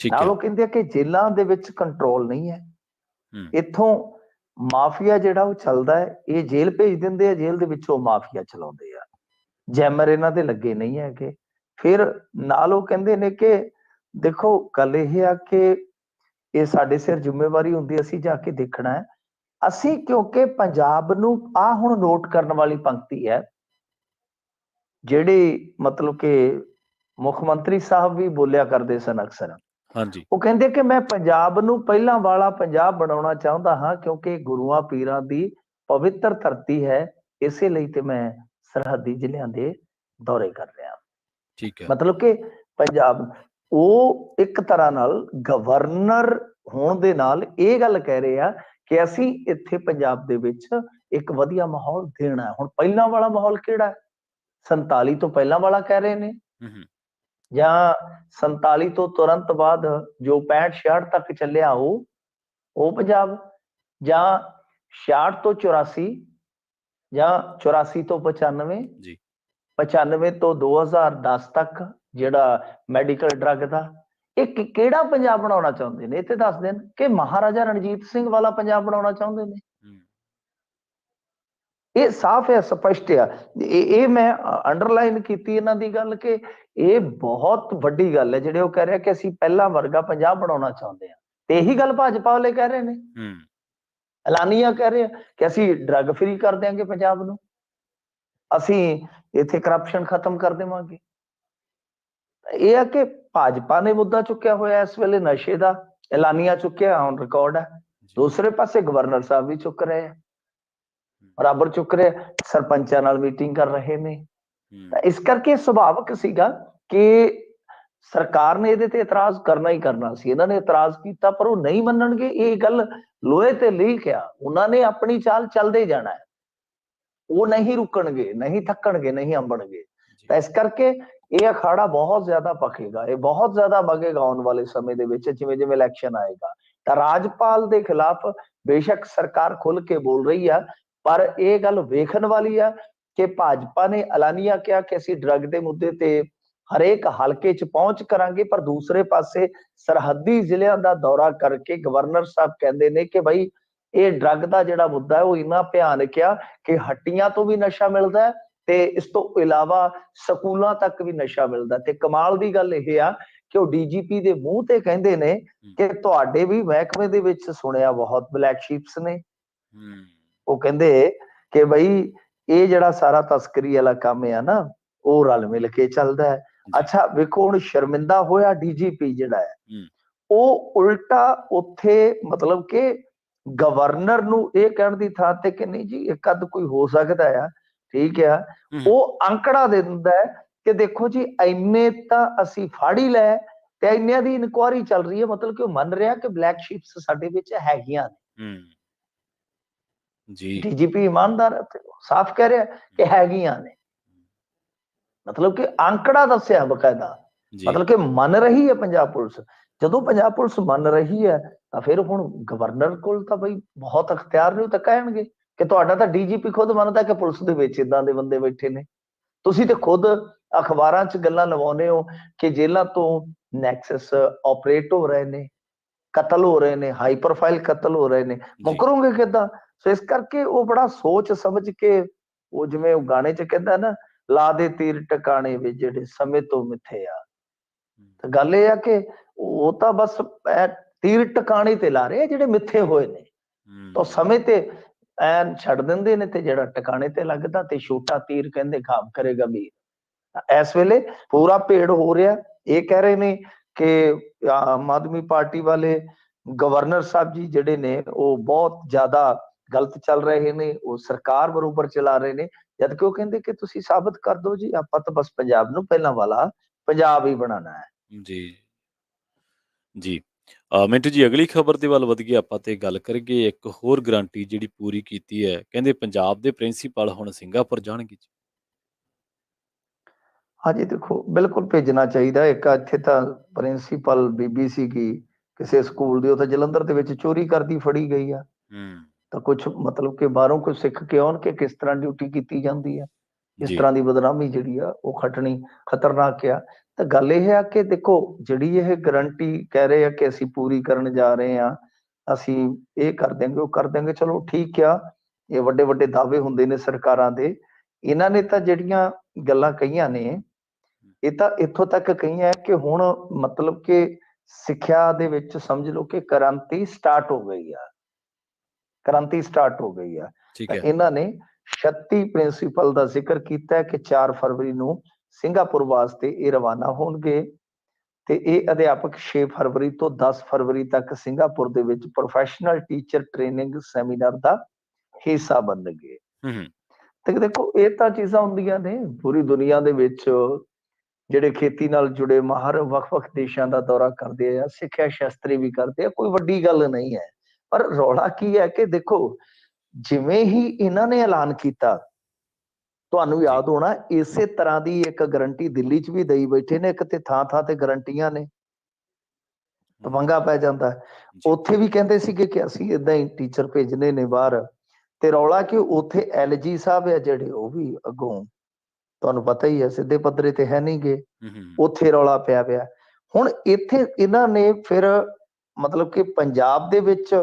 ਠੀਕ ਨਾਲ ਹੈ। ਉਹ ਕਹਿੰਦੇ ਆ ਕਿ ਜੇਲ੍ਹਾਂ ਦੇ ਵਿੱਚ ਕੰਟਰੋਲ ਨਹੀਂ ਹੈ, ਹੂੰ, ਇੱਥੋਂ ਮਾਫੀਆ ਜਿਹੜਾ ਉਹ ਚੱਲਦਾ ਹੈ, ਇਹ ਜੇਲ੍ਹ ਭੇਜ ਦਿੰਦੇ ਆ, ਜੇਲ੍ਹ ਦੇ ਵਿੱਚੋਂ ਮਾਫੀਆ ਚਲਾਉਂਦੇ ਆ, ਜੈਮਰ ਇਹਨਾਂ ਦੇ ਲੱਗੇ ਨਹੀਂ ਹੈਗੇ। ਫਿਰ ਨਾਲ ਉਹ ਕਹਿੰਦੇ ਨੇ ਕਿ ਦੇਖੋ ਗੱਲ ਇਹ ਆ ਕਿ ਇਹ ਸਾਡੇ ਸਿਰ ਜ਼ਿੰਮੇਵਾਰੀ ਹੁੰਦੀ, ਅਸੀਂ ਜਾ ਕੇ ਦੇਖਣਾ ਹੈ। ਅਸੀਂ ਕਿਉਂਕਿ ਪੰਜਾਬ ਨੂੰ ਆ ਹੁਣ ਨੋਟ ਕਰਨ ਵਾਲੀ ਪੰਕਤੀ ਹੈ, ਜਿਹੜੀ ਮਤਲਬ ਕਿ ਮੁੱਖ ਮੰਤਰੀ ਸਾਹਿਬ ਵੀ ਬੋਲਿਆ ਕਰਦੇ ਸਨ ਅਕਸਰ। ਹਾਂਜੀ। ਉਹ ਕਹਿੰਦੇ ਕਿ ਮੈਂ ਪੰਜਾਬ ਨੂੰ ਪਹਿਲਾਂ ਵਾਲਾ ਪੰਜਾਬ ਬਣਾਉਣਾ ਚਾਹੁੰਦਾ ਹਾਂ, ਕਿਉਂਕਿ ਗੁਰੂਆਂ ਪੀਰਾਂ ਦੀ ਪਵਿੱਤਰ ਧਰਤੀ ਹੈ, ਇਸੇ ਲਈ ਤੇ ਮੈਂ ਸਰਹੱਦੀ ਜ਼ਿਲ੍ਹਿਆਂ ਦੇ ਦੌਰੇ ਕਰ ਰਿਹਾ। ਠੀਕ ਹੈ। ਮਤਲਬ ਕਿ ਪੰਜਾਬ, ਉਹ ਇੱਕ ਤਰ੍ਹਾਂ ਨਾਲ ਗਵਰਨਰ ਹੋਣ ਦੇ ਨਾਲ ਇਹ ਗੱਲ ਕਹਿ ਰਹੇ ਆ ਕਿ ਅਸੀਂ ਇੱਥੇ ਪੰਜਾਬ ਦੇ ਵਿੱਚ ਇੱਕ ਵਧੀਆ ਮਾਹੌਲ ਦੇਣਾ ਹੈ। ਹੁਣ ਪਹਿਲਾਂ ਵਾਲਾ ਮਾਹੌਲ ਕਿਹੜਾ ਹੈ? 47 ਤੋਂ ਪਹਿਲਾਂ ਵਾਲਾ ਕਹਿ ਰਹੇ ਨੇ, ਹੂੰ, ਜਾਂ 47 ਤੋਂ ਤੁਰੰਤ ਬਾਅਦ ਜੋ 65-66 ਤੱਕ ਚੱਲਿਆ ਉਹ ਪੰਜਾਬ, ਜਾਂ 66 ਤੋਂ 84, ਜਾਂ 84 ਤੋਂ 95, ਜੀ। 95 ਤੋਂ 2010 ਤੱਕ ਜਿਹੜਾ ਮੈਡੀਕਲ ਡਰੱਗ ਦਾ, ਇਹ ਕਿਹੜਾ ਪੰਜਾਬ ਬਣਾਉਣਾ ਚਾਹੁੰਦੇ ਨੇ? ਇਹ ਤੇ ਦੱਸ ਦੇਣ ਕਿ ਮਹਾਰਾਜਾ ਰਣਜੀਤ ਸਿੰਘ ਵਾਲਾ ਪੰਜਾਬ ਬਣਾਉਣਾ ਚਾਹੁੰਦੇ ਨੇ। ਹੂੰ, ਇਹ ਸਾਫ਼ ਹੈ, ਸਪਸ਼ਟ ਆ। ਇਹ ਮੈਂ ਅੰਡਰਲਾਈਨ ਕੀਤੀ ਇਹਨਾਂ ਦੀ ਗੱਲ ਕਿ ਇਹ ਬਹੁਤ ਵੱਡੀ ਗੱਲ ਹੈ ਜਿਹੜੇ ਉਹ ਕਹਿ ਰਿਹਾ ਕਿ ਅਸੀਂ ਪਹਿਲਾਂ ਵਰਗਾ ਪੰਜਾਬ ਬਣਾਉਣਾ ਚਾਹੁੰਦੇ ਹਾਂ। ਤੇ ਇਹੀ ਗੱਲ ਭਾਜਪਾ ਵਾਲੇ ਕਹਿ ਰਹੇ ਨੇ, ਹੂੰ, ਐਲਾਨੀਆ ਕਹਿ ਰਹੇ ਆ ਕਿ ਅਸੀਂ ਡਰੱਗ ਫ੍ਰੀ ਕਰ ਦਿਆਂਗੇ ਪੰਜਾਬ ਨੂੰ, ਅਸੀਂ ਇੱਥੇ ਕਰਪਸ਼ਨ ਖਤਮ ਕਰ ਦੇਵਾਂਗੇ। ਇਹ ਆ ਕਿ ਭਾਜਪਾ ਨੇ ਮੁੱਦਾ ਚੁੱਕਿਆ ਹੋਇਆ ਇਸ ਵੇਲੇ ਨਸ਼ੇ ਦਾ, ਐਲਾਨੀਆ ਚੁੱਕਿਆ, ਔਨ ਰਿਕਾਰਡ ਹੈ। ਜੀ। ਦੂਸਰੇ ਪਾਸੇ ਗਵਰਨਰ ਸਾਹਿਬ ਵੀ ਚੁੱਕ ਰਹੇ ਆ, ਬਰਾਬਰ ਚੁੱਕ ਰਹੇ, ਸਰਪੰਚਾਂ ਨਾਲ ਮੀਟਿੰਗ ਕਰ ਰਹੇ ਨੇ। ਹੂੰ, ਤਾਂ ਇਸ ਕਰਕੇ ਸੁਭਾਵਿਕ ਸੀਗਾ ਕਿ ਸਰਕਾਰ ਨੇ ਇਹਦੇ ਤੇ ਇਤਰਾਜ਼ ਕਰਨਾ ਹੀ ਕਰਨਾ ਸੀ। ਇਹਨਾਂ ਨੇ ਇਤਰਾਜ਼ ਕੀਤਾ ਪਰ ਉਹ ਨਹੀਂ ਮੰਨਣਗੇ। ਇਹ ਗੱਲ ਲੋਹੇ ਤੇ ਲੀਕ ਆ, ਉਹਨਾਂ ਨੇ ਆਪਣੀ ਚਾਲ ਚੱਲਦੇ ਜਾਣਾ ਹੈ, ਉਹ ਨਹੀਂ ਰੁਕਣਗੇ, ਨਹੀਂ ਥੱਕਣਗੇ, ਨਹੀਂ ਅੰਬਣਗੇ। ਜੀ। ਤਾਂ ਇਸ ਕਰਕੇ ਇਹ ਅਖਾੜਾ ਬਹੁਤ ਜ਼ਿਆਦਾ ਭਖੇਗਾ, ਇਹ ਬਹੁਤ ਜ਼ਿਆਦਾ ਵਗੇਗਾ ਆਉਣ ਵਾਲੇ ਸਮੇਂ ਦੇ ਵਿੱਚ, ਜਿਵੇਂ ਜਿਵੇਂ ਇਲੈਕਸ਼ਨ ਆਏਗਾ। ਤਾਂ ਰਾਜਪਾਲ ਦੇ ਖਿਲਾਫ ਬੇਸ਼ੱਕ ਸਰਕਾਰ ਖੁੱਲ ਕੇ ਬੋਲ ਰਹੀ ਆ, ਪਰ ਇਹ ਗੱਲ ਵੇਖਣ ਵਾਲੀ ਆ ਕਿ ਭਾਜਪਾ ਨੇ ਐਲਾਨੀਆ ਕਿਹਾ ਕਿ ਅਸੀਂ ਡਰੱਗ ਦੇ ਮੁੱਦੇ ਤੇ ਹਰੇਕ ਹਲਕੇ 'ਚ ਪਹੁੰਚ ਕਰਾਂਗੇ, ਪਰ ਦੂਸਰੇ ਪਾਸੇ ਸਰਹੱਦੀ ਜ਼ਿਲ੍ਹਿਆਂ ਦਾ ਦੌਰਾ ਕਰਕੇ ਗਵਰਨਰ ਸਾਹਿਬ ਕਹਿੰਦੇ ਨੇ ਕਿ ਭਾਈ ਇਹ ਡਰੱਗ ਦਾ ਜਿਹੜਾ ਮੁੱਦਾ ਹੈ ਉਹ ਇੰਨਾ ਭਿਆਨਕ ਆ ਕਿ ਹੱਟੀਆਂ ਤੋਂ ਵੀ ਨਸ਼ਾ ਮਿਲਦਾ ਹੈ ਤੇ ਇਸ ਤੋਂ ਇਲਾਵਾ ਸਕੂਲਾਂ ਤੱਕ ਵੀ ਨਸ਼ਾ ਮਿਲਦਾ। ਤੇ ਕਮਾਲ ਦੀ ਗੱਲ ਇਹ ਆ ਕਿ ਉਹ DGP ਦੇ ਮੂੰਹ ਤੇ ਕਹਿੰਦੇ ਨੇ ਕਿ ਤੁਹਾਡੇ ਵੀ ਮਹਿਕਮੇ ਦੇ ਵਿੱਚ ਸੁਣਿਆ ਬਹੁਤ ਬਲੈਕ ਸ਼ੀਪਸ ਨੇ। ਉਹ ਕਹਿੰਦੇ ਕਿ ਬਈ ਇਹ ਜਿਹੜਾ ਸਾਰਾ ਤਸਕਰੀ ਵਾਲਾ ਕੰਮ ਆ ਨਾ, ਉਹ ਰਲ ਮਿਲ ਕੇ ਚੱਲਦਾ ਹੈ। ਅੱਛਾ ਵੇਖੋ ਹੁਣ ਸ਼ਰਮਿੰਦਾ ਹੋਇਆ DGP ਜਿਹੜਾ ਹੈ, ਉਹ ਉਲਟਾ ਉੱਥੇ ਮਤਲਬ ਕਿ ਗਵਰਨਰ ਨੂੰ ਇਹ ਕਹਿਣ ਦੀ ਥਾਂ ਤੇ ਕਿ ਨਹੀਂ ਜੀ ਇੱਕ ਅੱਧ ਕੋਈ ਹੋ ਸਕਦਾ ਆ, ਠੀਕ ਆ, ਉਹ ਅੰਕੜਾ ਦੇ ਦਿੰਦਾ ਹੈ ਕਿ ਦੇਖੋ ਜੀ ਇੰਨੇ ਤਾਂ ਅਸੀਂ ਫੜ ਹੀ ਲੈ ਤੇ ਇੰਨਿਆਂ ਦੀ ਇਨਕੁਆਇਰੀ ਚੱਲ ਰਹੀ ਹੈ। ਮਤਲਬ ਕਿ ਉਹ ਮੰਨ ਰਿਹਾ ਕਿ ਬਲੈਕ ਸ਼ੀਪਸ ਸਾਡੇ ਵਿੱਚ ਹੈਗੀਆਂ ਨੇ। ਜੀ। DGP ਇਮਾਨਦਾਰ ਸਾਫ਼ ਕਹਿ ਰਿਹਾ ਕਿ ਹੈਗੀਆਂ ਨੇ, ਮਤਲਬ ਕਿ ਅੰਕੜਾ ਦੱਸਿਆ ਬਕਾਇਦਾ, ਮਤਲਬ ਕਿ ਮੰਨ ਰਹੀ ਹੈ ਪੰਜਾਬ ਪੁਲਿਸ। ਜਦੋਂ ਪੰਜਾਬ ਪੁਲਿਸ ਮੰਨ ਰਹੀ ਹੈ ਤਾਂ ਫਿਰ ਹੁਣ ਗਵਰਨਰ ਕੋਲ ਤਾਂ ਬਈ ਬਹੁਤ ਅਖਤਿਆਰ ਨੇ, ਉਹ ਤਾਂ ਕਹਿਣਗੇ ਕਿ ਤੁਹਾਡਾ ਤਾਂ DGP ਖੁਦ ਮੰਨਦਾ ਕਿ ਪੁਲਿਸ ਦੇ ਵਿੱਚ ਏਦਾਂ ਦੇ ਬੰਦੇ ਬੈਠੇ ਨੇ। ਤੁਸੀਂ ਤੇ ਖੁਦ ਅਖਬਾਰਾਂ 'ਚ ਗੱਲਾਂ ਲਵਾਉਂਦੇ ਹੋ ਕਿ ਜੇਲ੍ਹਾਂ ਤੋਂ ਨੈਕਸਸ ਆਪਰੇਟ ਹੋ ਰਹੇ ਨੇ, ਕਤਲ ਹੋ ਰਹੇ ਨੇ, ਹਾਈ ਪ੍ਰੋਫਾਈਲ ਕਤਲ ਹੋ ਰਹੇ ਨੇ, ਮੁਕਰੋਗੇ ਕਿੱਦਾਂ? ਸੋ ਇਸ ਕਰਕੇ ਉਹ ਬੜਾ ਸੋਚ ਸਮਝ ਕੇ, ਉਹ ਜਿਵੇਂ ਉਹ ਗਾਣੇ 'ਚ ਕਹਿੰਦਾ ਨਾ, ਲਾ ਦੇ ਤੀਰ ਟਿਕਾਣੇ ਵਿੱਚ ਜਿਹੜੇ ਸਮੇਂ ਤੋਂ ਮਿੱਥੇ ਆ। ਤਾਂ ਗੱਲ ਇਹ ਆ ਕਿ ਉਹ ਤਾਂ ਬਸ ਤੀਰ ਟਿਕਾਣੇ ਤੇ ਲਾ ਰਹੇ ਜਿਹੜੇ ਮਿੱਥੇ ਹੋਏ ਨੇ, ਤਾਂ ਸਮੇਂ ਤੇ ਐਨ ਛੱਡ ਦਿੰਦੇ ਨੇ, ਤੇ ਜਿਹੜਾ ਟਿਕਾਣੇ ਤੇ ਲੱਗਦਾ ਤੇ ਛੋਟਾ ਤੀਰ ਕਹਿੰਦੇ ਖਾਮ ਕਰੇਗਾ ਵੀਰ। ਇਸ ਵੇਲੇ ਪੂਰਾ ਭੇੜ ਹੋ ਰਿਹਾ। ਇਹ ਕਹਿ ਰਹੇ ਨੇ ਕਿ ਆਮ ਆਦਮੀ ਪਾਰਟੀ ਵਾਲੇ ਗਵਰਨਰ ਸਾਹਿਬ ਜੀ ਜਿਹੜੇ ਨੇ ਉਹ ਬਹੁਤ ਜ਼ਿਆਦਾ ਗਲਤ ਚੱਲ ਰਹੇ ਨੇ, ਉਹ ਸਰਕਾਰ ਬਰੋਬਰ ਚਲਾ ਰਹੇ ਨੇ, ਜਦ ਕਿ ਉਹ ਕਹਿੰਦੇ ਕਿ ਤੁਸੀਂ ਸਾਬਤ ਕਰ ਦਿਓ ਜੀ, ਆਪਾਂ ਤਾਂ ਬਸ ਪੰਜਾਬ ਨੂੰ ਪਹਿਲਾਂ ਵਾਲਾ ਪੰਜਾਬ ਹੀ ਬਣਾਉਣਾ ਹੈ। ਜੀ। ਜੀ। ਮਿੰਟੂ ਜੀ, ਅਗਲੀ ਖਬਰ ਦੇ ਵੱਲ ਵਧੀਏ ਆਪਾਂ ਤੇ ਗੱਲ ਕਰੀਏ ਇੱਕ ਹੋਰ ਗਰੰਟੀ ਜਿਹੜੀ ਪੂਰੀ ਕੀਤੀ ਹੈ। ਕਹਿੰਦੇ ਪੰਜਾਬ ਦੇ ਪ੍ਰਿੰਸੀਪਲ ਹੁਣ ਸਿੰਗਾਪੁਰ ਜਾਣਗੇ ਜੀ। ਹਾਂਜੀ ਦੇਖੋ, ਬਿਲਕੁਲ ਭੇਜਣਾ ਚਾਹੀਦਾ। ਇੱਕ ਇੱਥੇ ਤਾਂ ਪ੍ਰਿੰਸੀਪਲ ਬੀਬੀ ਸੀਗੀ ਕਿਸੇ ਸਕੂਲ ਦੀ, ਉਹ ਤਾਂ ਜਲੰਧਰ ਦੇ ਵਿੱਚ ਚੋਰੀ ਕਰਦੀ ਫੜੀ ਗਈ ਆ। ਹੂੰ, ਤਾਂ ਕੁਛ ਮਤਲਬ ਕਿ ਬਾਹਰੋਂ ਕੁਛ ਸਿੱਖ ਕੇ ਆਉਣ ਕਿ ਕਿਸ ਤਰ੍ਹਾਂ ਡਿਊਟੀ ਕੀਤੀ ਜਾਂਦੀ ਆ। ਇਸ ਜੀ। ਤਰ੍ਹਾਂ ਦੀ ਬਦਨਾਮੀ ਜਿਹੜੀ ਆ ਉਹ ਖੱਟਣੀ ਖਤਰਨਾਕ ਆ। ਤਾਂ ਗੱਲ ਇਹ ਆ ਕਿ ਦੇਖੋ, ਜਿਹੜੀ ਇਹ ਗਰੰਟੀ ਕਹਿ ਰਹੇ ਆ ਕਿ ਅਸੀਂ ਪੂਰੀ ਕਰਨ ਜਾ ਰਹੇ ਆ, ਅਸੀਂ ਇਹ ਕਰ ਦਿਆਂਗੇ, ਉਹ ਕਰ ਦਿਆਂਗੇ, ਚਲੋ ਠੀਕ ਆ। ਇਹ ਵੱਡੇ ਵੱਡੇ ਦਾਅਵੇ ਹੁੰਦੇ ਨੇ ਸਰਕਾਰਾਂ ਦੇ। ਇਹਨਾਂ ਨੇ ਤਾਂ ਜਿਹੜੀਆਂ ਗੱਲਾਂ ਕਹੀਆਂ ਨੇ, ਇਹ ਤਾਂ ਇੱਥੋਂ ਤੱਕ ਕਹੀਆਂ ਕਿ ਹੁਣ ਮਤਲਬ ਕਿ ਸਿੱਖਿਆ ਦੇ ਵਿੱਚ ਸਮਝ ਲਓ ਕਿ ਕ੍ਰਾਂਤੀ ਸਟਾਰਟ ਹੋ ਗਈ ਆ। ਕ੍ਰਾਂਤੀ ਸਟਾਰਟ ਹੋ ਗਈ ਆ। ਠੀਕ ਤਾਂ ਹੈ। ਇਹਨਾਂ ਨੇ 36 ਪ੍ਰਿੰਸੀਪਲ ਦਾ ਜ਼ਿਕਰ ਕੀਤਾ ਹੈ ਕਿ 4 ਫਰਵਰੀ ਨੂੰ ਸਿੰਗਾਪੁਰ ਵਾਸਤੇ ਇਹ ਰਵਾਨਾ ਹੋਣਗੇ ਤੇ ਇਹ ਅਧਿਆਪਕ 6 ਫਰਵਰੀ ਤੋਂ 10 ਫਰਵਰੀ ਤੱਕ ਸਿੰਗਾਪੁਰ ਦੇ ਵਿੱਚ ਪ੍ਰੋਫੈਸ਼ਨਲ ਟੀਚਰ ਟ੍ਰੇਨਿੰਗ ਸੈਮੀਨਾਰ ਦਾ ਹਿੱਸਾ ਬਣਨਗੇ। ਹੂੰ, ਹੂੰ। ਤੇ ਦੇਖੋ, ਇਹ ਤਾਂ ਚੀਜ਼ਾਂ ਹੁੰਦੀਆਂ ਨੇ ਪੂਰੀ ਦੁਨੀਆ ਦੇ ਵਿੱਚ। ਜਿਹੜੇ ਖੇਤੀ ਨਾਲ ਜੁੜੇ ਮਾਹਰ ਵੱਖ-ਵੱਖ ਦੇਸ਼ਾਂ ਦਾ ਦੌਰਾ ਕਰਦੇ ਆ, ਸਿੱਖਿਆ ਸ਼ਾਸਤਰੀ ਵੀ ਕਰਦੇ ਆ, ਕੋਈ ਵੱਡੀ ਗੱਲ ਨਹੀਂ ਹੈ। ਪਰ ਰੌਲਾ ਕੀ ਹੈ ਕਿ ਦੇਖੋ, ਜਿਵੇਂ ਹੀ ਇਹਨਾਂ ਨੇ ਐਲਾਨ ਕੀਤਾ, ਤੁਹਾਨੂੰ ਜੀ। ਯਾਦ ਹੋਣਾ ਇਸੇ ਤਰ੍ਹਾਂ ਦੀ ਇੱਕ ਗਰੰਟੀ ਦਿੱਲੀ 'ਚ ਵੀ ਦੇਈ ਬੈਠੇ ਨੇ। ਇੱਕ ਤੇ ਥਾਂ-ਥਾਂ ਤੇ ਗਰੰਟੀਆਂ ਨੇ, ਤਾਂ ਹੂੰ, ਪੰਗਾ ਪੈ ਜਾਂਦਾ ਹੈ। ਜੀ। ਉੱਥੇ ਵੀ ਕਹਿੰਦੇ ਸੀਗੇ ਕਿ ਅਸੀਂ ਏਦਾਂ ਹੀ ਟੀਚਰ ਭੇਜਣੇ ਨੇ ਬਾਹਰ। ਤੇ ਰੌਲਾ ਕਿ ਉੱਥੇ ਐਲਜੀ ਸਾਹਿਬ ਆ ਜਿਹੜੇ, ਉਹ ਵੀ ਅੱਗੋਂ ਤੁਹਾਨੂੰ ਪਤਾ ਹੀ ਹੈ ਸਿੱਧੇ ਪੱਧਰੇ ਤੇ ਹੈ ਨਹੀਂ ਗੇ। ਹੂੰ, ਹੂੰ, ਉੱਥੇ ਰੌਲਾ ਪਿਆ। ਹੁਣ ਇੱਥੇ ਇਹਨਾਂ ਨੇ ਫਿਰ ਮਤਲਬ ਕਿ ਪੰਜਾਬ ਦੇ ਵਿੱਚ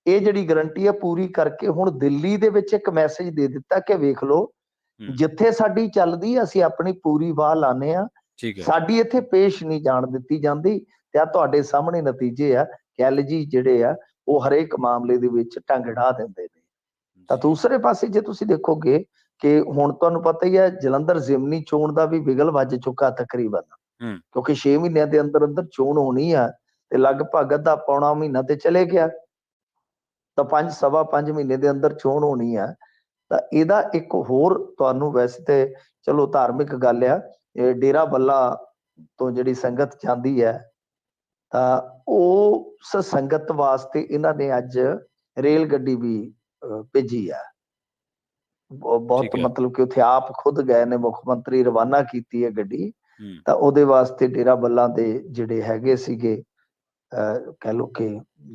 ਇਹ ਜਿਹੜੀ ਗਰੰਟੀ ਆ ਪੂਰੀ ਕਰਕੇ ਹੁਣ ਦਿੱਲੀ ਦੇ ਵਿੱਚ ਇੱਕ ਮੈਸੇਜ ਦੇ ਦਿੱਤਾ ਕਿ ਵੇਖ ਲਓ, ਹੂੰ। ਜਿੱਥੇ ਸਾਡੀ ਚੱਲਦੀ ਅਸੀਂ ਆਪਣੀ ਪੂਰੀ ਵਾਹ ਲਾਨੇ ਆ। ਠੀਕ ਹੈ। ਸਾਡੀ ਇੱਥੇ ਪੇਸ਼ ਨਹੀਂ ਜਾਣ ਦਿੱਤੀ ਜਾਂਦੀ। ਤੇ ਆ ਤੁਹਾਡੇ ਸਾਹਮਣੇ ਨਤੀਜੇ ਆ ਕਿ ਐਲਜੀ ਜਿਹੜੇ ਆ ਉਹ ਹਰੇਕ ਮਾਮਲੇ ਦੇ ਵਿੱਚ ਟੰਗ ਢਾ ਦਿੰਦੇ ਨੇ। ਤਾਂ ਜੀ। ਦੂਸਰੇ ਪਾਸੇ ਜੇ ਤੁਸੀਂ ਦੇਖੋਗੇ ਕਿ ਹੁਣ ਤੁਹਾਨੂੰ ਪਤਾ ਹੀ ਹੈ ਜਲੰਧਰ ਜ਼ਿਮਨੀ ਚੋਣ ਦਾ ਵੀ ਬਿਗਲ ਵੱਜ ਚੁੱਕਾ ਤਕਰੀਬਨ, ਹੂੰ, ਕਿਉਂਕਿ 6 ਮਹੀਨਿਆਂ ਦੇ ਅੰਦਰ ਅੰਦਰ ਚੋਣ ਹੋਣੀ ਆ ਤੇ ਲਗਭਗ ਅੱਧਾ ਪੌਣਾ ਮਹੀਨਾ ਤੇ ਚਲੇ ਗਿਆ। ਤਾਂ 5 ਸਵਾ 5 ਮਹੀਨੇ ਦੇ ਅੰਦਰ ਚੋਣ ਹੋਣੀ ਆ। ਤਾਂ ਇਹਦਾ ਇੱਕ ਹੋਰ ਤੁਹਾਨੂੰ ਵੈਸੇ ਤੇ ਚਲੋ ਧਾਰਮਿਕ ਗੱਲ ਆ, ਇਹ ਡੇਰਾ ਬੱਲਾ ਤੋਂ ਜਿਹੜੀ ਸੰਗਤ ਜਾਂਦੀ ਹੈ ਤਾਂ ਉਸ ਸੰਗਤ ਵਾਸਤੇ ਇਹਨਾਂ ਨੇ ਅੱਜ ਰੇਲ ਗੱਡੀ ਵੀ ਭੇਜੀ ਆ। ਬਹੁਤ ਠੀਕ ਹੈ। ਮਤਲਬ ਕਿ ਉੱਥੇ ਆਪ ਖੁਦ ਗਏ ਨੇ, ਮੁੱਖ ਮੰਤਰੀ ਰਵਾਨਾ ਕੀਤੀ ਹੈ ਗੱਡੀ। ਹੂੰ, ਤਾਂ ਉਹਦੇ ਵਾਸਤੇ ਡੇਰਾ ਬੱਲਾ ਦੇ ਜਿਹੜੇ ਹੈਗੇ ਸੀਗੇ, ਕਹਿ ਲਓ ਕਿ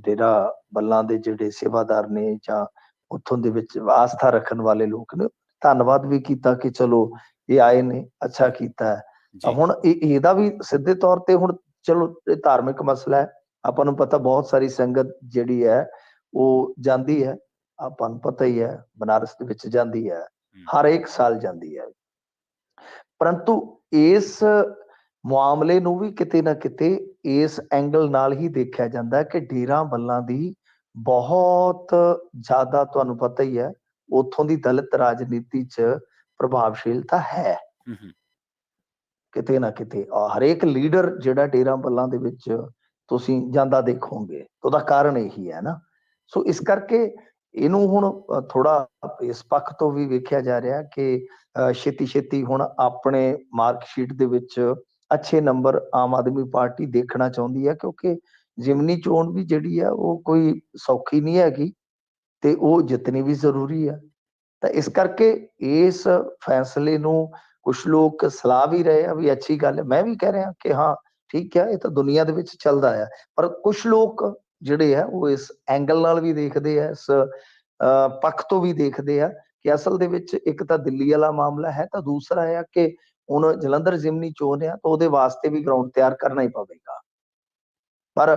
ਡੇਰਾ ਬੱਲਾ ਦੇ ਜਿਹੜੇ ਸੇਵਾਦਾਰ ਨੇ ਜਾਂ ਉੱਥੋਂ ਦੇ ਵਿੱਚ ਆਸਥਾ ਰੱਖਣ ਵਾਲੇ ਲੋਕ ਨੇ, ਧੰਨਵਾਦ ਵੀ ਕੀਤਾ ਕਿ ਚਲੋ ਇਹ ਆਏ ਨੇ, ਅੱਛਾ ਕੀਤਾ ਹੈ। ਤਾਂ ਜੀ। ਹੁਣ ਇਹਦਾ ਵੀ ਸਿੱਧੇ ਤੌਰ ਤੇ ਹੁਣ ਚਲੋ ਇਹ ਧਾਰਮਿਕ ਮਸਲਾ ਹੈ। ਆਪਾਂ ਨੂੰ ਪਤਾ ਬਹੁਤ ਸਾਰੀ ਸੰਗਤ ਜਿਹੜੀ ਹੈ ਉਹ ਜਾਂਦੀ ਹੈ। ਆਪਾਂ ਨੂੰ ਪਤਾ ਹੀ ਹੈ ਬਨਾਰਸ ਦੇ ਵਿੱਚ ਜਾਂਦੀ ਹੈ, ਹੂੰ, ਹਰ ਇੱਕ ਸਾਲ ਜਾਂਦੀ ਹੈ। ਪਰੰਤੂ ਇਸ ਮਾਮਲੇ ਨੂੰ ਵੀ ਕਿਤੇ ਨਾ ਕਿਤੇ ਇਸ ਐਂਗਲ ਨਾਲ ਹੀ ਦੇਖਿਆ ਜਾਂਦਾ ਹੈ ਕਿ ਡੇਰਾ ਬੱਲਾ ਦੀ ਬਹੁਤ ਜ਼ਿਆਦਾ ਤੁਹਾਨੂੰ ਪਤਾ ਹੀ ਹੈ ਉੱਥੋਂ ਦੀ ਦਲਿਤ ਰਾਜਨੀਤੀ 'ਚ ਪ੍ਰਭਾਵਸ਼ੀਲਤਾ ਹੈ। ਹੂੰ, ਹੂੰ। ਕਿਤੇ ਨਾ ਕਿਤੇ ਹਰੇਕ ਲੀਡਰ ਜਿਹੜਾ ਡੇਰਾ ਬੱਲਾ ਦੇ ਵਿੱਚ ਤੁਸੀਂ ਜਾਂਦਾ ਦੇਖੋਗੇ, ਉਹਦਾ ਕਾਰਨ ਇਹੀ ਹੈ ਨਾ। ਸੋ ਇਸ ਕਰਕੇ ਇਹਨੂੰ ਹੁਣ ਥੋੜਾ ਇਸ ਪੱਖ ਤੋਂ ਵੀ ਵੇਖਿਆ ਜਾ ਰਿਹਾ ਕਿ ਛੇਤੀ ਛੇਤੀ ਹੁਣ ਆਪਣੇ ਮਾਰਕਸ਼ੀਟ ਦੇ ਵਿੱਚ ਅੱਛੇ ਨੰਬਰ ਆਮ ਆਦਮੀ ਪਾਰਟੀ ਦੇਖਣਾ ਚਾਹੁੰਦੀ ਹੈ, ਕਿਉਂਕਿ ਜ਼ਿਮਨੀ ਚੋਣ ਵੀ ਜਿਹੜੀ ਆ ਉਹ ਕੋਈ ਸੌਖੀ ਨਹੀਂ ਹੈਗੀ ਤੇ ਉਹ ਜਿੱਤਣੀ ਵੀ ਜ਼ਰੂਰੀ ਹੈ। ਤਾਂ ਇਸ ਕਰਕੇ ਇਸ ਫੈਸਲੇ ਨੂੰ ਕੁਛ ਲੋਕ ਸਲਾਹ ਵੀ ਰਹੇ ਆ ਵੀ ਅੱਛੀ ਗੱਲ ਹੈ। ਮੈਂ ਵੀ ਕਹਿ ਰਿਹਾ ਕਿ ਹਾਂ ਠੀਕ ਹੈ, ਇਹ ਤਾਂ ਦੁਨੀਆ ਦੇ ਵਿੱਚ ਚੱਲਦਾ ਆ। ਪਰ ਕੁਛ ਲੋਕ ਜਿਹੜੇ ਆ ਉਹ ਇਸ ਐਂਗਲ ਨਾਲ ਵੀ ਦੇਖਦੇ ਆ, ਇਸ ਪੱਖ ਤੋਂ ਵੀ ਦੇਖਦੇ ਆ ਕਿ ਅਸਲ ਦੇ ਵਿੱਚ ਇੱਕ ਤਾਂ ਦਿੱਲੀ ਵਾਲਾ ਮਾਮਲਾ ਹੈ, ਤਾਂ ਦੂਸਰਾ ਹੈ ਕਿ ਹੁਣ ਜਲੰਧਰ ਜ਼ਿਮਨੀ ਚੋਣ ਆ ਤਾਂ ਉਹਦੇ ਵਾਸਤੇ ਵੀ ਗਰਾਊਂਡ ਤਿਆਰ ਕਰਨਾ ਹੀ ਪਵੇਗਾ। ਪਰ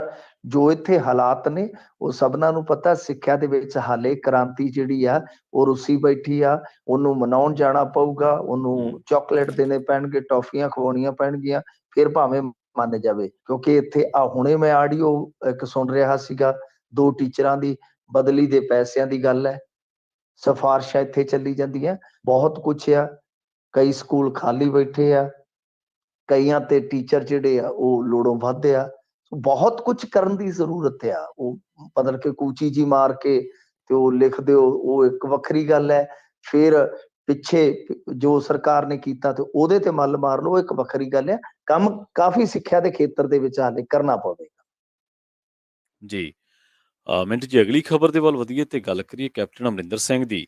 ਜੋ ਇੱਥੇ ਹਾਲਾਤ ਨੇ ਉਹ ਸਭਨਾਂ ਨੂੰ ਪਤਾ, ਸਿੱਖਿਆ ਦੇ ਵਿੱਚ ਹਾਲੇ ਕ੍ਰਾਂਤੀ ਜਿਹੜੀ ਆ ਉਹ ਰੁੱਸੀ ਬੈਠੀ ਆ। ਉਹਨੂੰ ਮਨਾਉਣ ਜਾਣਾ ਪਊਗਾ, ਹੂੰ, ਉਹਨੂੰ ਚਾਕਲੇਟ ਦੇਣੇ ਪੈਣਗੇ, ਟੌਫੀਆਂ ਖਵਾਉਣੀਆਂ ਪੈਣਗੀਆਂ, ਫਿਰ ਭਾਵੇਂ ਮੰਨ ਜਾਵੇ। ਕਿਉਂਕਿ ਇੱਥੇ ਹੁਣੇ ਮੈਂ ਆਡੀਓ ਇੱਕ ਸੁਣ ਰਿਹਾ ਸੀਗਾ, 2 ਟੀਚਰਾਂ ਦੀ ਬਦਲੀ ਦੇ ਪੈਸਿਆਂ ਦੀ ਗੱਲ ਹੈ। ਸਿਫਾਰਸ਼ਾਂ ਇੱਥੇ ਚੱਲੀ ਜਾਂਦੀਆਂ, ਬਹੁਤ ਕੁਛ ਆ। ਕਈ ਸਕੂਲ ਖਾਲੀ ਬੈਠੇ ਆ, ਕਈਆਂ ਤੇ ਟੀਚਰ ਜਿਹੜੇ ਆ ਉਹ ਲੋੜੋਂ ਵੱਧ ਆ। ਬਹੁਤ ਕੁਛ ਕਰਨ ਦੀ ਜ਼ਰੂਰਤ ਆ। ਉਹ ਬਦਲ ਕੇ ਕੂਚੀ ਜੀ ਮਾਰ ਕੇ ਤੇ ਉਹ ਲਿਖ ਦਿਓ, ਉਹ ਇੱਕ ਵੱਖਰੀ ਗੱਲ ਹੈ। ਫਿਰ ਪਿੱਛੇ ਜੋ ਸਰਕਾਰ ਨੇ ਕੀਤਾ ਤੇ ਉਹਦੇ ਤੇ ਮੱਲ ਮਾਰ ਲਓ, ਇੱਕ ਵੱਖਰੀ ਗੱਲ ਹੈ। ਕੰਮ ਕਾਫੀ ਸਿੱਖਿਆ ਦੇ ਖੇਤਰ ਦੇ ਵਿੱਚ ਹਾਲੇ ਕਰਨਾ ਪਵੇਗਾ। ਜੀ। ਮਿੰਟ ਜੀ ਅਗਲੀ ਖਬਰ ਦੇ ਵੱਲ ਵਧੀਏ ਤੇ ਗੱਲ ਕਰੀਏ ਕੈਪਟਨ ਅਮਰਿੰਦਰ ਸਿੰਘ ਦੀ।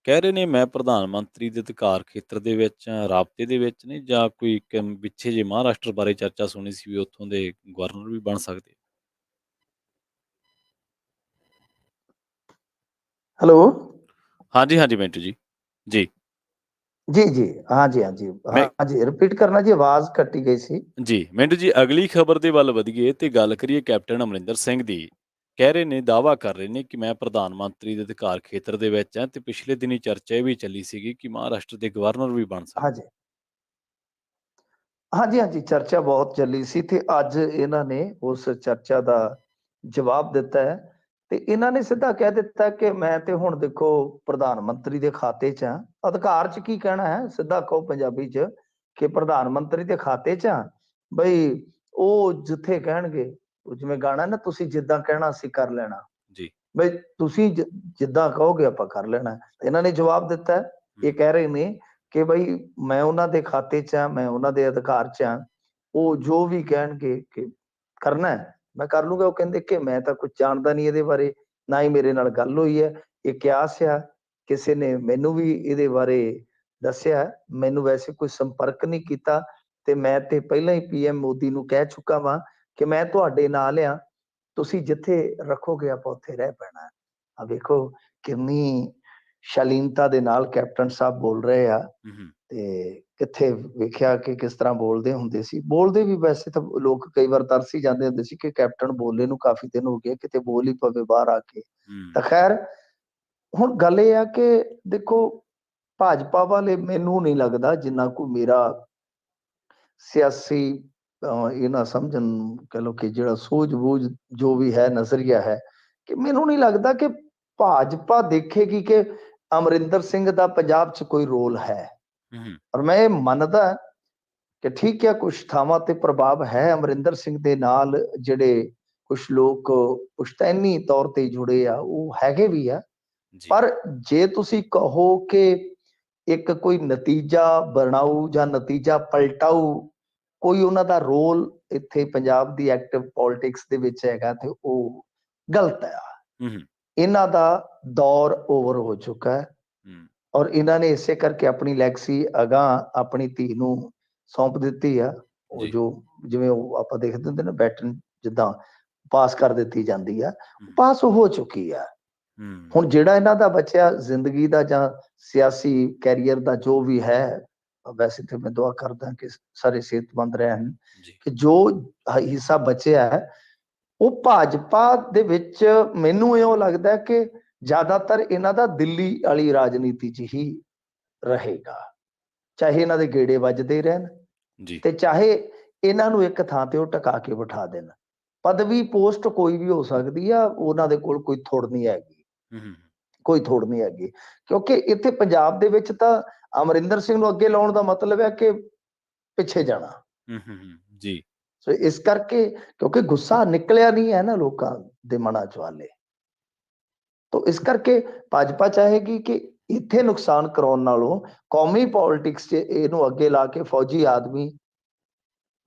ਕਹਿ ਰਹੇ ਨੇ ਮੈਂ ਪ੍ਰਧਾਨ ਮੰਤਰੀ ਦੇ ਅਧਿਕਾਰ ਖੇਤਰ ਦੇ ਵਿੱਚ ਹਾਂ, ਰਾਬਤੇ ਦੇ ਵਿੱਚ ਨੇ ਜਾਂ ਕੋਈ ਇੱਕ ਪਿੱਛੇ ਜੇ ਮਹਾਰਾਸ਼ਟਰ ਬਾਰੇ ਚਰਚਾ ਸੁਣੀ ਸੀ ਵੀ ਉੱਥੋਂ ਦੇ ਗਵਰਨਰ ਵੀ ਬਣ ਸਕਦੇ। हेलो। ਹਾਂਜੀ, ਹਾਂਜੀ ਮਿੰਟੂ ਜੀ। ਜੀ। जी, जी। हाँ जी, हाँ जी। ਮੈਂ हाँ जी, रिपीट करना जी, आवाज़ कटी गई सी। ਜੀ, ਮਿੰਟੂ ਜੀ ਅਗਲੀ ਖਬਰ ਦੇ ਵੱਲ ਵਧੀਏ ਤੇ ਗੱਲ ਕਰੀਏ ਕੈਪਟਨ ਅਮਰਿੰਦਰ ਸਿੰਘ ਦੀ। ਕਹਿ ਰਹੇ ਨੇ ਦਾਅਵਾ ਕਰ ਰਹੇ ਨੇ ਕਿ ਮੈਂ ਪ੍ਰਧਾਨ ਮੰਤਰੀ ਦੇ ਅਧਿਕਾਰ ਖੇਤਰ ਦੇ ਵਿੱਚ ਹਾਂ ਤੇ ਪਿਛਲੇ ਦਿਨੀ ਚਰਚਾ ਇਹ ਵੀ ਚੱਲੀ ਸੀਗੀ ਕਿ ਮਹਾਰਾਸ਼ਟਰ ਦੇ ਗਵਰਨਰ ਵੀ ਬਣ हाँ ਸਕਦੇ। जी। ਹਾਂਜੀ, ਹਾਂਜੀ, ਚਰਚਾ ਬਹੁਤ ਚੱਲੀ ਸੀ ਤੇ ਅੱਜ ਇਹਨਾਂ ਨੇ ਉਸ ਚਰਚਾ ਦਾ ਜਵਾਬ ਦਿੱਤਾ ਹੈ ਤੇ ਇਹਨਾਂ ਨੇ ਸਿੱਧਾ ਕਹਿ ਦਿੱਤਾ ਕਿ ਮੈਂ ਤੇ ਹੁਣ ਦੇਖੋ ਪ੍ਰਧਾਨ ਮੰਤਰੀ ਦੇ ਖਾਤੇ 'ਚ ਹਾਂ। ਅਧਿਕਾਰ 'ਚ ਕੀ ਕਹਿਣਾ ਹੈ? ਸਿੱਧਾ ਕਹੋ ਪੰਜਾਬੀ 'ਚ ਕਿ ਪ੍ਰਧਾਨ ਮੰਤਰੀ ਦੇ ਖਾਤੇ 'ਚ ਹਾਂ। ਬਈ ਉਹ ਜਿੱਥੇ ਕਹਿਣਗੇ, ਉਹ ਜਿਵੇਂ ਗਾਣਾ ਨਾ, ਤੁਸੀਂ ਜਿੱਦਾਂ ਕਹਿਣਾ ਅਸੀਂ ਕਰ ਲੈਣਾ। ਜੀ। ਬਈ ਤੁਸੀਂ ਜਿੱਦਾਂ ਕਹੋਗੇ ਆਪਾਂ ਕਰ ਲੈਣਾ ਹੈ। ਇਹਨਾਂ ਨੇ ਜਵਾਬ ਦਿੱਤਾ ਹੈ। ਹੂੰ, ਇਹ ਕਹਿ ਰਹੇ ਨੇ ਕਿ ਬਈ ਮੈਂ ਉਹਨਾਂ ਦੇ ਖਾਤੇ 'ਚ ਹਾਂ, ਮੈਂ ਉਹਨਾਂ ਦੇ ਅਧਿਕਾਰ 'ਚ ਹਾਂ। ਉਹ ਜੋ ਵੀ ਕਹਿਣਗੇ ਕਿ ਕਰਨਾ ਹੈ, ਮੈਂ ਕਰ ਲੂੰਗਾ। ਉਹ ਕਹਿੰਦੇ ਕਿ ਮੈਂ ਤਾਂ ਕੁਛ ਜਾਣਦਾ ਨਹੀਂ ਇਹਦੇ ਬਾਰੇ, ਨਾ ਹੀ ਮੇਰੇ ਨਾਲ ਗੱਲ ਹੋਈ ਹੈ। ਇਹ ਕਿਆਸ ਆ, ਕਿਸੇ ਨੇ ਮੈਨੂੰ ਵੀ ਇਹਦੇ ਬਾਰੇ ਦੱਸਿਆ। ਮੈਨੂੰ ਵੈਸੇ ਕੋਈ ਸੰਪਰਕ ਨਹੀਂ ਕੀਤਾ ਤੇ ਮੈਂ ਤੇ ਪਹਿਲਾਂ ਹੀ ਪੀਐਮ ਮੋਦੀ ਨੂੰ ਕਹਿ ਚੁੱਕਾ ਵਾਂ ਕਿ ਮੈਂ ਤੁਹਾਡੇ ਨਾਲ ਆ, ਤੁਸੀਂ ਜਿੱਥੇ ਰੱਖੋਗੇ ਆਪਾਂ ਉੱਥੇ ਰਹਿ ਪੈਣਾ ਹੈ। ਆ ਵੇਖੋ ਕਿੰਨੀ ਸ਼ਾਲੀਨਤਾ ਦੇ ਨਾਲ ਕੈਪਟਨ ਸਾਹਿਬ ਬੋਲ ਰਹੇ ਆ ਹੂੰ, ਹੂੰ, ਤੇ ਕਿੱਥੇ ਵੇਖਿਆ ਕਿ ਕਿਸ ਤਰ੍ਹਾਂ ਬੋਲਦੇ ਹੁੰਦੇ ਸੀ। ਬੋਲਦੇ ਵੀ ਵੈਸੇ ਤਾਂ ਲੋਕ ਕਈ ਵਾਰ ਤਰਸ ਹੀ ਜਾਂਦੇ ਹੁੰਦੇ ਸੀ ਕਿ ਕੈਪਟਨ ਬੋਲੇ ਨੂੰ ਕਾਫੀ ਦਿਨ ਹੋ ਗਏ, ਕਿਤੇ ਬੋਲ ਹੀ ਪਵੇ ਬਾਹਰ ਆ ਕੇ। ਤਾਂ ਹੂੰ, ਖੈਰ, ਹੁਣ ਗੱਲ ਇਹ ਆ ਕਿ ਦੇਖੋ ਭਾਜਪਾ ਵਾਲੇ ਮੈਨੂੰ ਨਹੀਂ ਲੱਗਦਾ ਜਿੰਨਾ ਕੋਈ ਮੇਰਾ ਸਿਆਸੀ ਇਹ ਨਾ ਸਮਝਣ, ਕਹ ਲਓ ਕਿ ਜਿਹੜਾ ਸੂਝ-ਬੂਝ ਜੋ ਵੀ ਹੈ, ਨਜ਼ਰੀਆ ਹੈ, ਕਿ ਮੈਨੂੰ ਨਹੀਂ ਲੱਗਦਾ ਕਿ ਭਾਜਪਾ ਦੇਖੇਗੀ ਕਿ ਅਮਰਿੰਦਰ ਸਿੰਘ ਦਾ ਪੰਜਾਬ 'ਚ ਕੋਈ ਰੋਲ ਹੈ। ਹੂੰ, ਹੂੰ, ਔਰ ਮੈਂ ਇਹ ਮੰਨਦਾ ਕਿ ਠੀਕ ਹੈ, ਕੁਛ ਥਾਵਾਂ ਤੇ ਪ੍ਰਭਾਵ ਹੈ ਅਮਰਿੰਦਰ ਸਿੰਘ ਦੇ ਨਾਲ, ਜਿਹੜੇ ਕੁਛ ਲੋਕ ਪੁਸ਼ਤੈਨੀ ਤੌਰ ਤੇ ਜੁੜੇ ਆ, ਉਹ ਹੈਗੇ ਵੀ ਆ। ਜੀ। ਪਰ ਜੇ ਤੁਸੀਂ ਕਹੋ ਕਿ ਇੱਕ ਕੋਈ ਨਤੀਜਾ ਬਣਾਊ ਜਾਂ ਨਤੀਜਾ ਪਲਟਾਊ ਕੋਈ ਉਹਨਾਂ ਦਾ ਰੋਲ ਇੱਥੇ ਪੰਜਾਬ ਦੀ ਐਕਟਿਵ ਪੋਲਿਟਿਕਸ ਦੇ ਵਿੱਚ ਹੈਗਾ ਤੇ ਉਹ ਗਲਤ ਆ। ਹੂੰ, ਹੂੰ, ਇਹਨਾਂ ਦਾ ਦੌਰ ਓਵਰ ਹੋ ਚੁੱਕਾ ਹੈ ਹੂੰ, ਔਰ ਇਹਨਾਂ ਨੇ ਇਸੇ ਕਰਕੇ ਆਪਣੀ ਲੈਗਸੀ ਅਗਾਂਹ ਆਪਣੀ ਧੀ ਨੂੰ ਸੌਂਪ ਦਿੱਤੀ ਆ। ਉਹ ਜੀ। ਜੋ ਜਿਵੇਂ ਉਹ ਆਪਾਂ ਦੇਖਦੇ ਹੁੰਦੇ ਨਾ, ਬੈਟਨ ਜਿੱਦਾਂ ਪਾਸ ਕਰ ਦਿੱਤੀ ਜਾਂਦੀ ਆ, ਹੂੰ, ਪਾਸ ਹੋ ਚੁੱਕੀ ਆ। ਹੂੰ, ਹੁਣ ਜਿਹੜਾ ਇਹਨਾਂ ਦਾ ਬਚਿਆ ਜ਼ਿੰਦਗੀ ਦਾ ਜਾਂ ਸਿਆਸੀ ਕੈਰੀਅਰ ਦਾ ਜੋ ਵੀ ਹੈ, ਵੈਸੇ ਤੇ ਮੈਂ ਦੁਆ ਕਰਦਾ ਕਿ ਸਾਰੇ ਸਿਹਤਮੰਦ ਰਹਿਣ, ਜੀ। ਕਿ ਜੋ ਹਿੱਸਾ ਬਚਿਆ ਹੈ ਉਹ ਭਾਜਪਾ ਦੇ ਵਿੱਚ ਮੈਨੂੰ ਇਉਂ ਲੱਗਦਾ ਕਿ ਜ਼ਿਆਦਾਤਰ ਇਹਨਾਂ ਦਾ ਦਿੱਲੀ ਵਾਲੀ ਰਾਜਨੀਤੀ 'ਚ ਹੀ ਰਹੇਗਾ। ਚਾਹੇ ਇਹਨਾਂ ਦੇ ਗੇੜੇ ਵੱਜਦੇ ਰਹਿਣ ਜੀ। ਤੇ ਚਾਹੇ ਇਹਨਾਂ ਨੂੰ ਇੱਕ ਥਾਂ ਤੇ ਉਹ ਟਿਕਾ ਕੇ ਬਿਠਾ ਦੇਣ। ਪਦਵੀ ਪੋਸਟ ਕੋਈ ਵੀ ਹੋ ਸਕਦੀ ਆ, ਉਹਨਾਂ ਦੇ ਕੋਲ ਕੋਈ ਥੁੜ ਨਹੀਂ ਹੈਗੀ। ਹੂੰ, ਹੂੰ, ਕੋਈ ਥੋੜ ਨਹੀਂ ਹੈਗੀ ਕਿਉਂਕਿ ਇੱਥੇ ਪੰਜਾਬ ਦੇ ਵਿੱਚ ਤਾਂ ਅਮਰਿੰਦਰ ਸਿੰਘ ਨੂੰ ਅੱਗੇ ਲਾਉਣ ਦਾ ਮਤਲਬ ਹੈ ਕਿ ਪਿੱਛੇ ਜਾਣਾ। ਹੂੰ, ਹੂੰ, ਹੂੰ, ਜੀ। ਸੋ ਇਸ ਕਰਕੇ ਕਿਉਂਕਿ ਗੁੱਸਾ ਨਿਕਲਿਆ ਨਹੀਂ ਹੈ ਨਾ ਲੋਕਾਂ ਦੇ ਮਨਾਂ ਚੋਂ ਹਾਲੇ, ਤਾਂ ਇਸ ਕਰਕੇ ਭਾਜਪਾ ਚਾਹੇਗੀ ਕਿ ਇੱਥੇ ਨੁਕਸਾਨ ਕਰਾਉਣ ਨਾਲੋਂ ਕੌਮੀ ਪੋਲਿਟਿਕਸ 'ਚ ਇਹਨੂੰ ਅੱਗੇ ਲਾ ਕੇ ਫੌਜੀ ਆਦਮੀ,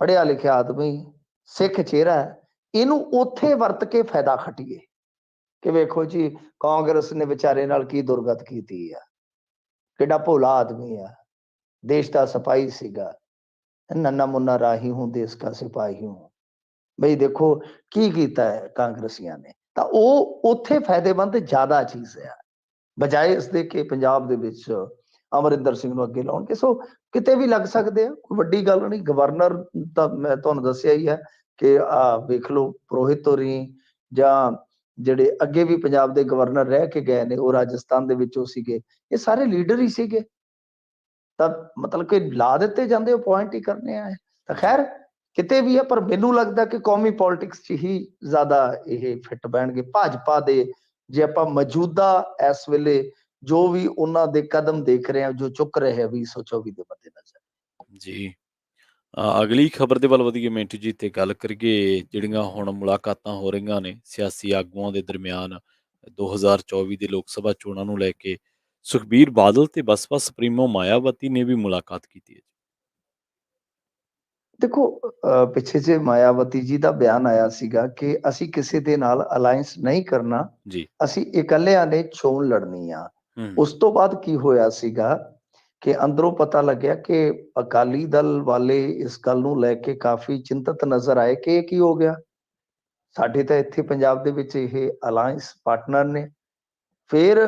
ਪੜ੍ਹਿਆ ਲਿਖਿਆ ਆਦਮੀ, ਸਿੱਖ ਚਿਹਰਾ ਹੈ, ਇਹਨੂੰ ਉੱਥੇ ਵਰਤ ਕੇ ਫਾਇਦਾ ਖੱਟੀਏ ਕਿ ਵੇਖੋ ਜੀ ਕਾਂਗਰਸ ਨੇ ਵਿਚਾਰੇ ਨਾਲ ਕੀ ਦੁਰਗਤ ਕੀਤੀ ਆ, ਕਿੱਡਾ ਭੋਲਾ ਆਦਮੀ ਆ, ਦੇਸ਼ ਦਾ ਸਿਪਾਹੀ ਸੀਗਾ, ਨੰਨਾ ਮੁੰਨਾ ਰਾਹੀ ਹੂੰ ਦੇਸ਼ ਦਾ ਸਿਪਾਹੀ ਹੂੰ। ਬਈ ਦੇਖੋ ਕੀ ਕੀਤਾ ਹੈ ਕਾਂਗਰਸੀਆਂ ਨੇ, ਤਾਂ ਉਹ ਉੱਥੇ ਫਾਇਦੇਮੰਦ ਜ਼ਿਆਦਾ ਚੀਜ਼ ਹੈ ਬਜਾਏ ਇਸਦੇ ਕਿ ਪੰਜਾਬ ਦੇ ਵਿੱਚ ਅਮਰਿੰਦਰ ਸਿੰਘ ਨੂੰ ਅੱਗੇ ਲਾਉਣਗੇ। ਸੋ ਕਿਤੇ ਵੀ ਲੱਗ ਸਕਦੇ ਆ, ਕੋਈ ਵੱਡੀ ਗੱਲ ਨਹੀਂ। ਗਵਰਨਰ ਤਾਂ ਮੈਂ ਤੁਹਾਨੂੰ ਦੱਸਿਆ ਹੀ ਹੈ ਕਿ ਵੇਖ ਲਓ ਪ੍ਰੋਹਿਤ ਹੋਰੀ ਜਾਂ ਜਿਹੜੇ ਅੱਗੇ ਵੀ ਪੰਜਾਬ ਦੇ ਗਵਰਨਰ ਰਹਿ ਕੇ ਗਏ ਨੇ, ਉਹ ਰਾਜਸਥਾਨ ਦੇ ਵਿੱਚੋਂ ਸੀਗੇ, ਇਹ ਸਾਰੇ ਲੀਡਰ ਹੀ ਸੀਗੇ। ਤਾਂ ਮਤਲਬ ਕਿ ਲਾ ਦਿੱਤੇ ਜਾਂਦੇ, ਉਹ ਪੁਆਇੰਟ ਹੀ ਕਰਨੇ ਆ। ਤਾਂ ਜੀ। ਖੈਰ ਕਿਤੇ ਵੀ ਹੈ, ਪਰ ਮੈਨੂੰ ਲੱਗਦਾ ਕਿ ਕੌਮੀ ਪੋਲਿਟਿਕਸ 'ਚ ਹੀ ਜ਼ਿਆਦਾ ਇਹ ਫਿੱਟ ਬਹਿਣਗੇ ਭਾਜਪਾ ਦੇ। ਜੇ ਆਪਾਂ ਮੌਜੂਦਾ ਇਸ ਵੇਲੇ ਜੋ ਵੀ ਉਹਨਾਂ ਦੇ ਕਦਮ ਦੇਖ ਰਹੇ ਹਾਂ, ਜੋ ਚੁੱਕ ਰਹੇ ਆ 2024 ਦੇ ਮੱਦੇਨਜ਼ਰ। ਜੀ। ਅਗਲੀ ਖਬਰ ਦੇ ਵੱਲ ਵਧੀਏ ਮਿੰਟੂ ਜੀ ਤੇ ਗੱਲ ਕਰੀਏ ਜਿਹੜੀਆਂ ਹੁਣ ਮੁਲਾਕਾਤਾਂ ਹੋ ਰਹੀਆਂ ਨੇ ਸਿਆਸੀ ਆਗੂਆਂ ਦੇ ਦਰਮਿਆਨ 2024 ਦੇ ਲੋਕ ਸਭਾ ਚੋਣਾਂ ਨੂੰ ਲੈ ਕੇ। ਸੁਖਬੀਰ ਬਾਦਲ ਤੇ ਬਸਪਾ ਸੁਪਰੀਮੋ ਮਾਇਆਵਤੀ ਨੇ ਵੀ ਮੁਲਾਕਾਤ ਕੀਤੀ ਹੈ। ਦੇਖੋ ਪਿੱਛੇ ਜੇ ਮਾਇਆਵਤੀ ਜੀ ਦਾ ਬਿਆਨ ਆਇਆ ਸੀਗਾ ਕਿ ਅਸੀਂ ਕਿਸੇ ਦੇ ਨਾਲ ਅਲਾਈਅੰਸ ਨਹੀਂ ਕਰਨਾ, ਜੀ। ਅਸੀਂ ਇਕੱਲਿਆਂ ਨੇ ਚੋਣ ਲੜਨੀ ਆ। ਹੂੰ, ਉਸ ਤੋਂ ਬਾਅਦ ਕੀ ਹੋਇਆ ਸੀਗਾ ਕਿ ਅੰਦਰੋਂ ਪਤਾ ਲੱਗਿਆ ਕਿ ਅਕਾਲੀ ਦਲ ਵਾਲੇ ਇਸ ਗੱਲ ਨੂੰ ਲੈ ਕੇ ਕਾਫੀ ਚਿੰਤਤ ਨਜ਼ਰ ਆਏ ਕਿ ਇਹ ਕੀ ਹੋ ਗਿਆ। ਸਾਡੇ ਤਾਂ ਇੱਥੇ ਪੰਜਾਬ ਦੇ ਵਿੱਚ ਇਹ ਅਲਾਈਅੰਸ ਪਾਰਟਨਰ ਨੇ। ਫਿਰ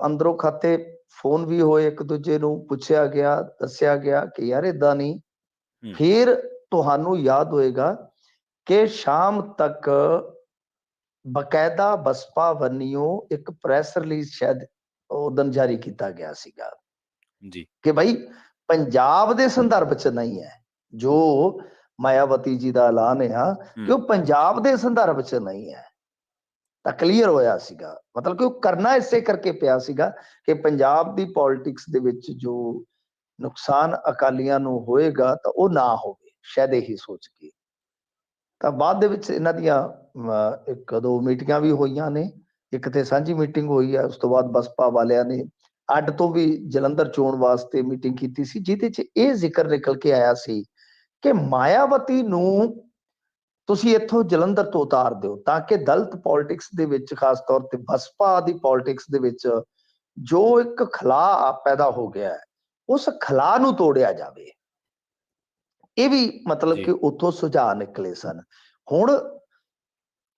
ਅੰਦਰੋਂ ਖਾਤੇ ਫੋਨ ਵੀ ਹੋਏ, ਇੱਕ ਦੂਜੇ ਨੂੰ ਪੁੱਛਿਆ ਗਿਆ, ਦੱਸਿਆ ਗਿਆ ਕਿ ਯਾਰ ਏਦਾਂ ਨਹੀਂ। ਹੂੰ, ਫਿਰ ਤੁਹਾਨੂੰ ਯਾਦ ਹੋਏਗਾ ਕਿ ਸ਼ਾਮ ਤੱਕ ਬਕਾਇਦਾ ਬਸਪਾ ਵੱਲੋਂ ਇੱਕ ਪ੍ਰੈਸ ਰਿਲੀਜ਼ ਸ਼ਾਇਦ ਉਦੋਂ ਜਾਰੀ ਕੀਤਾ ਗਿਆ ਸੀਗਾ ਜੀ। ਕਿ ਭਾਈ ਪੰਜਾਬ ਦੇ ਸੰਦਰਭ ਚ ਨਹੀਂ ਹੈ ਜੋ ਮਾਇਆਵਤੀ ਜੀ ਦਾ ਐਲਾਨ ਆ ਕਿ ਉਹ ਪੰਜਾਬ ਦੇ ਸੰਦਰਭ ਚ ਨਹੀਂ ਹੈ। ਤਾਂ ਕਲੀਅਰ ਹੋਇਆ ਸੀਗਾ, ਮਤਲਬ ਕਿ ਉਹ ਕਰਨਾ ਇਸੇ ਕਰਕੇ ਪਿਆ ਸੀਗਾ ਕਿ ਪੰਜਾਬ ਦੀ ਪੋਲਿਟਿਕਸ ਦੇ ਵਿੱਚ ਜੋ ਨੁਕਸਾਨ ਅਕਾਲੀਆਂ ਨੂੰ ਹੋਏਗਾ ਤਾਂ ਉਹ ਨਾ ਹੋਵੇ, ਸ਼ਾਇਦ ਇਹੀ ਸੋਚ ਕੇ। ਤਾਂ ਬਾਅਦ ਦੇ ਵਿੱਚ ਇਹਨਾਂ ਦੀਆਂ ਇੱਕ ਦੋ ਮੀਟਿੰਗਾਂ ਵੀ ਹੋਈਆਂ ਨੇ। ਇੱਕ ਤੇ ਸਾਂਝੀ ਮੀਟਿੰਗ ਹੋਈ ਹੈ, ਉਸ ਤੋਂ ਬਾਅਦ ਬਸਪਾ ਵਾਲਿਆਂ ਨੇ ਅੱਡ ਤੋਂ ਵੀ ਜਲੰਧਰ ਚੋਣ ਵਾਸਤੇ ਮੀਟਿੰਗ ਕੀਤੀ ਸੀ, ਜਿਹਦੇ 'ਚ ਇਹ ਜ਼ਿਕਰ ਨਿਕਲ ਕੇ ਆਇਆ ਸੀ ਕਿ ਮਾਇਆਵਤੀ ਨੂੰ ਤੁਸੀਂ ਇੱਥੋਂ ਜਲੰਧਰ ਤੋਂ ਉਤਾਰ ਦਿਓ ਤਾਂ ਕਿ ਦਲਿਤ ਪੋਲਿਟਿਕਸ ਦੇ ਵਿੱਚ, ਖਾਸ ਤੌਰ ਤੇ ਬਸਪਾ ਦੀ ਪੋਲਿਟਿਕਸ ਦੇ ਵਿੱਚ ਜੋ ਇੱਕ ਖਲਾਅ ਪੈਦਾ ਹੋ ਗਿਆ ਹੈ, ਉਸ ਖਲਾਅ ਨੂੰ ਤੋੜਿਆ ਜਾਵੇ। ਇਹ ਵੀ ਮਤਲਬ ਕਿ ਉੱਥੋਂ ਸੁਝਾਅ ਨਿਕਲੇ ਸਨ। ਹੁਣ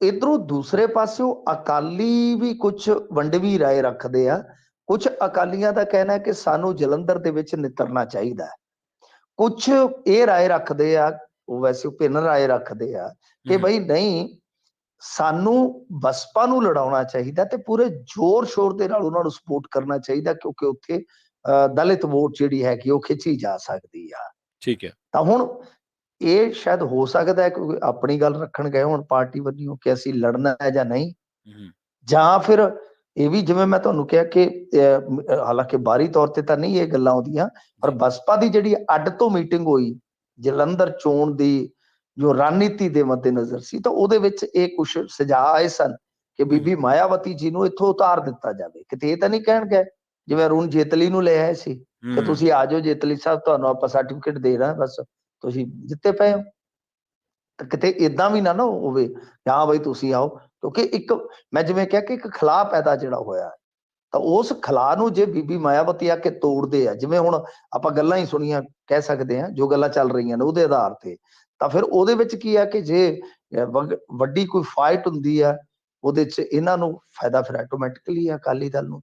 ਇਧਰੋਂ ਦੂਸਰੇ ਪਾਸਿਓਂ ਅਕਾਲੀ ਵੀ ਕੁਝ ਵੰਡਵੀਂ ਰਾਏ ਰੱਖਦੇ ਆ। ਕੁਝ ਅਕਾਲੀਆਂ ਦਾ ਕਹਿਣਾ ਹੈ ਕਿ ਸਾਨੂੰ ਜਲੰਧਰ ਦੇ ਵਿੱਚ ਨਿਤਰਨਾ ਚਾਹੀਦਾ ਹੈ। ਕੁਝ ਇਹ ਰਾਏ ਰੱਖਦੇ ਆ, ਉਹ ਵੈਸੇ ਭਿੰਨ ਰਾਏ ਰੱਖਦੇ ਆ ਕਿ ਬਈ ਨਹੀਂ, ਸਾਨੂੰ ਬਸਪਾ ਨੂੰ ਲੜਾਉਣਾ ਚਾਹੀਦਾ ਤੇ ਪੂਰੇ ਜ਼ੋਰ ਸ਼ੋਰ ਦੇ ਨਾਲ ਉਹਨਾਂ ਨੂੰ ਸਪੋਰਟ ਕਰਨਾ ਚਾਹੀਦਾ, ਕਿਉਂਕਿ ਉੱਥੇ ਦਲਿਤ ਵੋਟ ਜਿਹੜੀ ਹੈਗੀ ਉਹ ਖਿੱਚੀ ਜਾ ਸਕਦੀ ਆ। ਠੀਕ ਹੈ। ਤਾਂ ਹੁਣ ਇਹ ਸ਼ਾਇਦ ਹੋ ਸਕਦਾ ਹੈ ਕਿ ਆਪਣੀ ਗੱਲ ਰੱਖਣ ਗਏ ਹੁਣ ਪਾਰਟੀ ਵੱਲੋਂ ਕਿ ਅਸੀਂ ਲੜਨਾ ਹੈ ਜਾਂ ਨਹੀਂ, ਜਾਂ ਫਿਰ ਇਹ ਵੀ ਜਿਵੇਂ ਮੈਂ ਤੁਹਾਨੂੰ ਕਿਹਾ ਕਿ ਹਾਲਾਂਕਿ ਬਾਹਰੀ ਤੌਰ ਤੇ ਤਾਂ ਨਹੀਂ ਇਹ ਗੱਲਾਂ ਆਉਂਦੀਆਂ, ਪਰ ਬਸਪਾ ਦੀ ਜਿਹੜੀ ਅੱਡ ਤੋਂ ਮੀਟਿੰਗ ਹੋਈ ਜਲੰਧਰ ਚੋਣ ਦੀ ਜੋ ਰਣਨੀਤੀ ਦੇ ਮੱਦੇਨਜ਼ਰ ਸੀ, ਤਾਂ ਉਹਦੇ ਵਿੱਚ ਇਹ ਕੁਝ ਸੁਝਾਅ ਆਏ ਸਨ ਕਿ ਬੀਬੀ ਮਾਇਆਵਤੀ ਜੀ ਨੂੰ ਇੱਥੋਂ ਉਤਾਰ ਦਿੱਤਾ ਜਾਵੇ। ਕਿਤੇ ਇਹ ਤਾਂ ਨਹੀਂ ਕਹਿਣਗੇ ਜਿਵੇਂ ਅਰੁਣ ਜੇਤਲੀ ਨੂੰ ਲੈ ਆਏ ਸੀ ਕਿ ਤੁਸੀਂ ਆ ਜਾਓ ਜੇਤਲੀ ਸਾਹਿਬ, ਤੁਹਾਨੂੰ ਆਪਾਂ ਸਰਟੀਫਿਕੇਟ ਦੇ ਰਹੇ, ਬਸ ਤੁਸੀਂ ਜਿੱਤੇ ਪਏ ਹੋ। ਤਾਂ ਕਿਤੇ ਏਦਾਂ ਵੀ ਨਾ ਹੋਵੇ ਹਾਂ ਬਈ ਤੁਸੀਂ ਆਓ, ਕਿਉਂਕਿ ਇੱਕ ਮੈਂ ਜਿਵੇਂ ਕਿਹਾ ਕਿ ਇੱਕ ਖਲਾਅ ਪੈਦਾ ਜਿਹੜਾ ਹੋਇਆ, ਤਾਂ ਉਸ ਖਲਾਅ ਨੂੰ ਜੇ ਬੀਬੀ ਮਾਇਆਵਤੀ ਆ ਕੇ ਤੋੜਦੇ ਆ, ਜਿਵੇਂ ਹੁਣ ਆਪਾਂ ਗੱਲਾਂ ਹੀ ਸੁਣੀਆਂ ਕਹਿ ਸਕਦੇ ਹਾਂ ਜੋ ਗੱਲਾਂ ਚੱਲ ਰਹੀਆਂ ਨੇ ਉਹਦੇ ਆਧਾਰ ਤੇ, ਤਾਂ ਫਿਰ ਉਹਦੇ ਵਿੱਚ ਕੀ ਆ ਕਿ ਜੇ ਵੱਡੀ ਕੋਈ ਫਾਈਟ ਹੁੰਦੀ ਆ ਉਹਦੇ 'ਚ ਇਹਨਾਂ ਨੂੰ ਫਾਇਦਾ ਫਿਰ ਆਟੋਮੈਟਿਕਲੀ ਆ ਅਕਾਲੀ ਦਲ ਨੂੰ।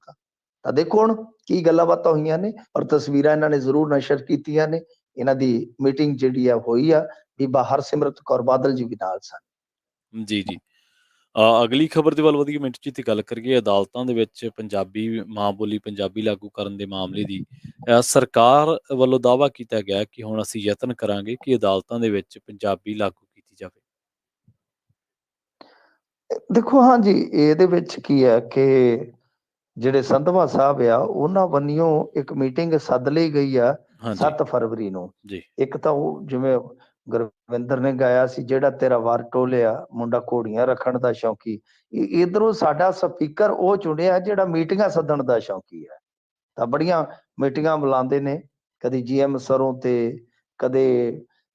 ਤਾਂ ਦੇਖੋ ਹੁਣ ਕੀ ਗੱਲਾਂ ਬਾਤਾਂ ਹੋਈਆਂ ਨੇ, ਔਰ ਤਸਵੀਰਾਂ ਇਹਨਾਂ ਨੇ ਜ਼ਰੂਰ ਨਸ਼ਰ ਕੀਤੀਆਂ ਨੇ। ਇਹਨਾਂ ਦੀ ਮੀਟਿੰਗ ਜਿਹੜੀ ਆ ਹੋਈ ਆ, ਬੀਬਾ ਹਰਸਿਮਰਤ ਕੌਰ ਬਾਦਲ ਜੀ ਵੀ ਨਾਲ ਸਨ। ਜੀ। ਅਗਲੀ ਖਬਰ ਦੇ ਵੱਲ ਵਧੀਆ ਮਿੰਟ ਜੀ ਤੇ ਗੱਲ ਕਰੀਏ। ਅਦਾਲਤਾਂ ਦੇ ਵਿੱਚ ਪੰਜਾਬੀ ਮਾਂ ਬੋਲੀ ਪੰਜਾਬੀ ਲਾਗੂ ਕਰਨ ਦੇ ਮਾਮਲੇ ਦੀ ਸਰਕਾਰ ਵੱਲੋਂ ਦਾਅਵਾ ਕੀਤਾ ਗਿਆ ਕਿ ਹੁਣ ਅਸੀਂ ਯਤਨ ਕਰਾਂਗੇ ਕਿ ਅਦਾਲਤਾਂ ਦੇ ਵਿੱਚ ਪੰਜਾਬੀ ਲਾਗੂ ਕੀਤੀ ਜਾਵੇ। ਦੇਖੋ ਹਾਂਜੀ, ਇਹਦੇ ਵਿੱਚ ਕੀ ਹੈ ਕਿ ਜਿਹੜੇ ਸੰਧਵਾ ਸਾਹਿਬ ਆ ਉਹਨਾਂ ਵੱਲੋਂ ਇੱਕ ਮੀਟਿੰਗ ਸੱਦ ਲਈ ਗਈ ਆ 7 ਫਰਵਰੀ ਨੂੰ। ਇੱਕ ਤਾਂ ਉਹ ਜਿਵੇਂ ਗੁਰਵਿੰਦਰ ਨੇ ਗਾਇਆ ਸੀ, ਜਿਹੜਾ ਤੇਰਾ ਵਾਰ ਟੋਲਿਆ ਮੁੰਡਾ ਘੋੜੀਆਂ ਰੱਖਣ ਦਾ ਸ਼ੌਕੀ, ਇਧਰੋਂ ਸਾਡਾ ਸਪੀਕਰ ਉਹ ਚੁਣਿਆ ਜਿਹੜਾ ਮੀਟਿੰਗਾਂ ਸੱਦਣ ਦਾ ਸ਼ੌਕੀ ਹੈ। ਤਾਂ ਬੜੀਆਂ ਮੀਟਿੰਗਾਂ ਬੁਲਾਉਂਦੇ ਨੇ, ਕਦੀ GM ਸਰੋਂ ਤੇ ਕਦੇ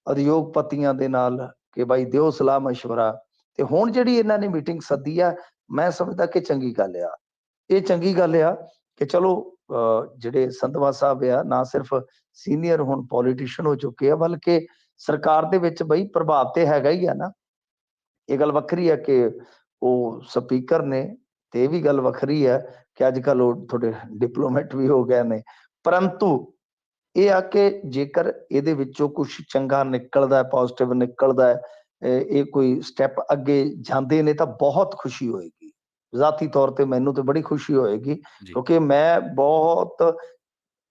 ਉਦਯੋਗਪਤੀਆਂ ਦੇ ਨਾਲ ਕਿ ਬਾਈ ਦਿਓ ਸਲਾਹ ਮਸ਼ਵਰਾ। ਤੇ ਹੁਣ ਜਿਹੜੀ ਇਹਨਾਂ ਨੇ ਮੀਟਿੰਗ ਸੱਦੀ ਆ, ਮੈਂ ਸਮਝਦਾ ਕਿ ਚੰਗੀ ਗੱਲ ਆ। ਇਹ ਚੰਗੀ ਗੱਲ ਆ ਕਿ ਚਲੋ ਜਿਹੜੇ ਸੰਧਵਾ ਸਾਹਿਬ ਆ ਨਾ ਸਿਰਫ ਸੀਨੀਅਰ ਹੁਣ ਪੋਲੀਟੀਸ਼ੀਅਨ ਹੋ ਚੁੱਕੇ ਆ, ਬਲਕਿ ਸਰਕਾਰ ਦੇ ਵਿੱਚ ਬਈ ਪ੍ਰਭਾਵ ਤੇ ਹੈਗਾ ਹੀ ਆ ਨਾ। ਇਹ ਗੱਲ ਵੱਖਰੀ ਹੈ ਕਿ ਉਹ ਸਪੀਕਰ ਨੇ, ਤੇ ਇਹ ਵੀ ਗੱਲ ਵੱਖਰੀ ਹੈ ਕਿ ਅੱਜ ਕੱਲ ਉਹ ਥੋੜੇ ਡਿਪਲੋਮੈਟ ਵੀ ਹੋ ਗਏ ਨੇ। ਪਰੰਤੂ ਇਹ ਆ ਕਿ ਜੇਕਰ ਇਹਦੇ ਵਿੱਚੋਂ ਕੁਝ ਚੰਗਾ ਨਿਕਲਦਾ, ਪੋਜ਼ਿਟਿਵ ਨਿਕਲਦਾ, ਇਹ ਕੋਈ ਸਟੈਪ ਅੱਗੇ ਜਾਂਦੇ ਨੇ ਤਾਂ ਬਹੁਤ ਖੁਸ਼ੀ ਹੋਏਗੀ। ਜ਼ਾਤੀ ਤੌਰ ਤੇ ਮੈਨੂੰ ਤੇ ਬੜੀ ਖੁਸ਼ੀ ਹੋਏਗੀ, ਕਿਉਂਕਿ ਮੈਂ ਬਹੁਤ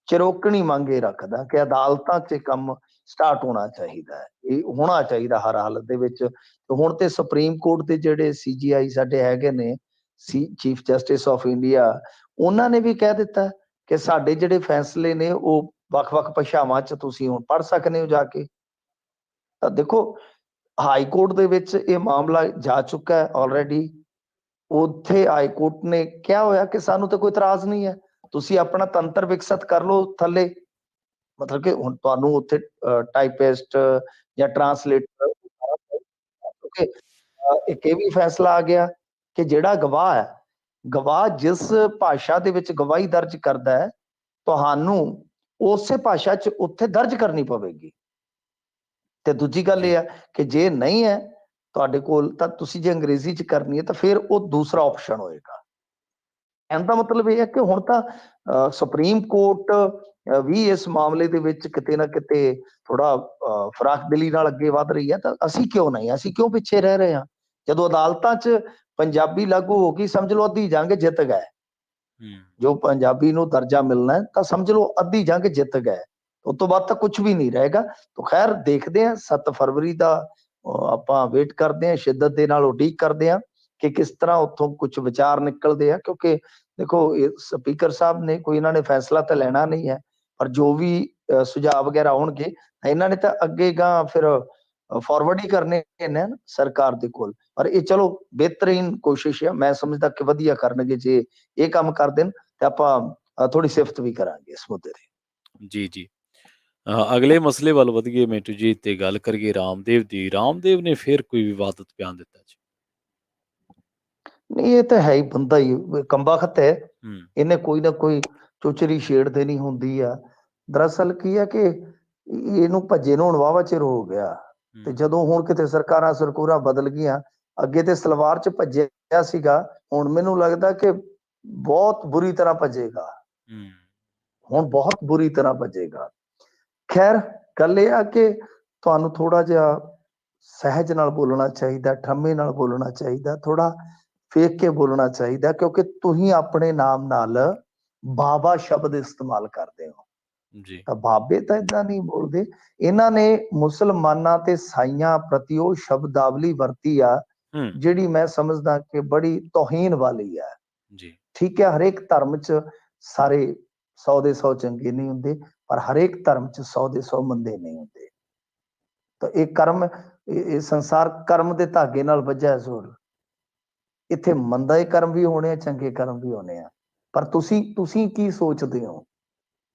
ਚਿਰੋਕਣੀ ਮੰਗ ਇਹ ਰੱਖਦਾ ਕਿ ਅਦਾਲਤਾਂ 'ਚ ਕੰਮ ਸਟਾਰਟ ਹੋਣਾ ਚਾਹੀਦਾ ਹੈ। ਇਹ ਹੋਣਾ ਚਾਹੀਦਾ ਹਰ ਹਾਲਤ ਦੇ ਵਿੱਚ। ਹੁਣ ਤੇ ਸੁਪਰੀਮ ਕੋਰਟ ਦੇ ਜਿਹੜੇ CGI ਸਾਡੇ ਹੈਗੇ ਨੇ, ਚੀਫ ਜਸਟਿਸ ਆਫ ਇੰਡੀਆ, ਉਹਨਾਂ ਨੇ ਵੀ ਕਹਿ ਦਿੱਤਾ ਕਿ ਸਾਡੇ ਜਿਹੜੇ ਫੈਸਲੇ ਨੇ ਉਹ ਵੱਖ-ਵੱਖ ਭਾਸ਼ਾਵਾਂ 'ਚ ਤੁਸੀਂ ਹੁਣ ਪੜ੍ਹ ਸਕਦੇ ਹੋ ਜਾ ਕੇ। ਤਾਂ ਦੇਖੋ ਹਾਈ ਕੋਰਟ ਦੇ ਵਿੱਚ ਇਹ ਮਾਮਲਾ ਜਾ ਚੁੱਕਾ ਹੈ ਆਲਰੇਡੀ। ਉੱਥੇ ਹਾਈ ਕੋਰਟ ਨੇ ਕਿਹਾ ਹੋਇਆ ਕਿ ਸਾਨੂੰ ਤਾਂ ਕੋਈ ਇਤਰਾਜ਼ ਨਹੀਂ ਹੈ, ਤੁਸੀਂ ਆਪਣਾ ਤੰਤਰ ਵਿਕਸਿਤ ਕਰ ਲਓ ਥੱਲੇ। ਮਤਲਬ ਕਿ ਹੁਣ ਤੁਹਾਨੂੰ ਉੱਥੇ ਟਾਈਪਿਸਟ ਜਾਂ ਟਰਾਂਸਲੇਟਰ, ਕਿਉਂਕਿ ਇੱਕ ਇਹ ਵੀ ਫੈਸਲਾ ਆ ਗਿਆ ਕਿ ਜਿਹੜਾ ਗਵਾਹ ਹੈ, ਗਵਾਹ ਜਿਸ ਭਾਸ਼ਾ ਦੇ ਵਿੱਚ ਗਵਾਹੀ ਦਰਜ ਕਰਦਾ ਹੈ, ਤੁਹਾਨੂੰ ਉਸੇ ਭਾਸ਼ਾ 'ਚ ਉੱਥੇ ਦਰਜ ਕਰਨੀ ਪਵੇਗੀ। ਤੇ ਦੂਜੀ ਗੱਲ ਇਹ ਹੈ ਕਿ ਜੇ ਨਹੀਂ ਹੈ ਤੁਹਾਡੇ ਕੋਲ, ਤਾਂ ਤੁਸੀਂ ਜੇ ਅੰਗਰੇਜ਼ੀ 'ਚ ਕਰਨੀ ਹੈ ਤਾਂ ਫਿਰ ਉਹ ਦੂਸਰਾ ਆਪਸ਼ਨ ਹੋਏਗਾ। ਇਹਦਾ ਮਤਲਬ ਇਹ ਹੈ ਕਿ ਹੁਣ ਤਾਂ ਸੁਪਰੀਮ ਕੋਰਟ ਵੀ ਇਸ ਮਾਮਲੇ ਦੇ ਵਿੱਚ ਕਿਤੇ ਨਾ ਕਿਤੇ ਥੋੜਾ ਫਰਾਖ ਦਿਲੀ ਨਾਲ ਅੱਗੇ ਵੱਧ ਰਹੀ ਹੈ, ਤਾਂ ਅਸੀਂ ਕਿਉਂ ਨਹੀਂ, ਅਸੀਂ ਕਿਉਂ ਪਿੱਛੇ ਰਹਿ ਰਹੇ ਹਾਂ? ਜਦੋਂ ਅਦਾਲਤਾਂ 'ਚ ਪੰਜਾਬੀ ਲਾਗੂ ਹੋ ਗਈ, ਸਮਝ ਲਓ ਅੱਧੀ ਜੰਗ ਜਿੱਤ ਗਏ। ਜੋ ਪੰਜਾਬੀ ਨੂੰ ਦਰਜਾ ਮਿਲਣਾ ਹੈ ਤਾਂ ਸਮਝ ਲਓ ਅੱਧੀ ਜੰਗ ਜਿੱਤ ਗਏ, ਉਸ ਤੋਂ ਬਾਅਦ ਤਾਂ ਕੁਝ ਵੀ ਨਹੀਂ ਰਹੇਗਾ। ਤਾਂ ਖੈਰ ਦੇਖਦੇ ਹਾਂ, 7 ਫਰਵਰੀ ਦਾ ਆਪਾਂ ਵੇਟ ਕਰਦੇ ਹਾਂ, ਸ਼ਿੱਦਤ ਦੇ ਨਾਲ ਉਡੀਕ ਕਰਦੇ ਹਾਂ ਕਿ ਕਿਸ ਤਰ੍ਹਾਂ ਉੱਥੋਂ ਕੁਝ ਵਿਚਾਰ ਨਿਕਲਦੇ ਆ। ਕਿਉਂਕਿ ਦੇਖੋ ਸਪੀਕਰ ਸਾਹਿਬ ਨੇ ਕੋਈ, ਇਹਨਾਂ ਨੇ ਫੈਸਲਾ ਤਾਂ ਲੈਣਾ ਨਹੀਂ ਹੈ, ਪਰ ਜੋ ਵੀ ਸੁਝਾਅ ਵਗੈਰਾ ਆਉਣਗੇ ਇਹਨਾਂ ਨੇ ਤਾਂ ਅੱਗੇ ਗਾਂ ਫਿਰ ਫਾਰਵਰਡ ਹੀ ਕਰਨੇ ਨੇ ਸਰਕਾਰ ਦੇ ਕੋਲ। ਪਰ ਇਹ ਚਲੋ ਬਿਹਤਰੀਨ ਕੋਸ਼ਿਸ਼ ਹੈ, ਮੈਂ ਸਮਝਦਾ ਕਿ ਵਧੀਆ ਕਰਨਗੇ। ਜੇ ਇਹ ਕੰਮ ਕਰ ਦੇਣ ਤੇ ਆਪਾਂ ਥੋੜੀ ਸਿਫਤ ਵੀ ਕਰਾਂਗੇ ਇਸ ਮੁੱਦੇ ਤੇ। ਜੀ ਜੀ। ਅਗਲੇ ਮਸਲੇ ਵੱਲ ਵਧੀਏ ਮਿੰਟੂ ਜੀ, ਤੇ ਗੱਲ ਕਰੀਏ ਰਾਮਦੇਵ ਦੀ। ਰਾਮਦੇਵ ਨੇ ਫਿਰ ਕੋਈ ਵਿਵਾਦਤ ਬਿਆਨ ਦਿੱਤਾ ਜੀ? ਨਹੀਂ, ਇਹ ਤਾਂ ਹੈ ਹੀ, ਬੰਦਾ ਹੀ ਕੰਬਾ ਖਤ ਹੈ, ਹੂੰ ਇਹਨੇ ਕੋਈ ਨਾ ਕੋਈ ਚੁਚਰੀ ਛੇੜ ਦੇਣੀ ਹੁੰਦੀ ਆ। ਦਰਅਸਲ ਕੀ ਹੈ ਕਿ ਇਹਨੂੰ ਭੱਜੇ ਨੂੰ ਹੁਣ ਵਾਹਵਾ ਚਿਰ ਹੋ ਗਿਆ, ਤੇ ਜਦੋਂ ਹੁਣ ਕਿਤੇ ਸਰਕਾਰਾਂ ਸਰਕੂਰਾਂ ਬਦਲ ਗਈਆਂ, ਅੱਗੇ ਤੇ ਸਲਵਾਰ 'ਚ ਭੱਜਿਆ ਸੀਗਾ, ਹੁਣ ਮੈਨੂੰ ਲੱਗਦਾ ਕਿ ਬਹੁਤ ਬੁਰੀ ਤਰ੍ਹਾਂ ਭੱਜੇਗਾ, ਹੁਣ ਬਹੁਤ ਬੁਰੀ ਤਰ੍ਹਾਂ ਭੱਜੇਗਾ। ਖੈਰ ਗੱਲ ਇਹ ਆ ਕਿ ਤੁਹਾਨੂੰ ਥੋੜਾ ਜਿਹਾ ਸਹਿਜ ਨਾਲ ਬੋਲਣਾ ਚਾਹੀਦਾ, ਠਰਮੇ ਨਾਲ ਬੋਲਣਾ ਚਾਹੀਦਾ, ਥੋੜਾ ਫੇਕ ਕੇ ਬੋਲਣਾ ਚਾਹੀਦਾ, ਕਿਉਂਕਿ ਤੁਸੀਂ ਆਪਣੇ ਨਾਮ ਨਾਲ ਬਾਬਾ ਸ਼ਬਦ ਇਸਤੇਮਾਲ ਕਰਦੇ ਹੋ। ਜੀ ਤਾਂ ਬਾਬੇ ਤਾਂ ਏਦਾਂ ਨਹੀਂ ਬੋਲਦੇ। ਇਹਨਾਂ ਨੇ ਮੁਸਲਮਾਨਾਂ ਤੇ ਸਾਈਆਂ ਪ੍ਰਤੀ ਉਹ ਸ਼ਬਦਾਵਲੀ ਵਰਤੀ ਆ ਜਿਹੜੀ ਮੈਂ ਸਮਝਦਾ ਕਿ ਬੜੀ ਤੋਹੀਨ ਵਾਲੀ ਹੈ। ਜੀ ਠੀਕ ਹੈ, ਹਰੇਕ ਧਰਮ 'ਚ ਸਾਰੇ 100 ਦੇ 100 ਚੰਗੇ ਨਹੀਂ ਹੁੰਦੇ, ਪਰ ਹਰੇਕ ਧਰਮ 'ਚ 100 ਦੇ 100 ਮੰਦੇ ਨਹੀਂ ਹੁੰਦੇ। ਤਾਂ ਇਹ ਕਰਮ, ਇਹ ਸੰਸਾਰ ਕਰਮ ਦੇ ਧਾਗੇ ਨਾਲ ਵੱਜਿਆ ਜ਼ੋਰ। ਇੱਥੇ ਮੰਦੇ ਕਰਮ ਵੀ ਹੋਣੇ ਆ, ਚੰਗੇ ਕਰਮ ਵੀ ਹੋਣੇ ਆ, ਪਰ ਤੁਸੀਂ ਕੀ ਸੋਚਦੇ ਹੋ,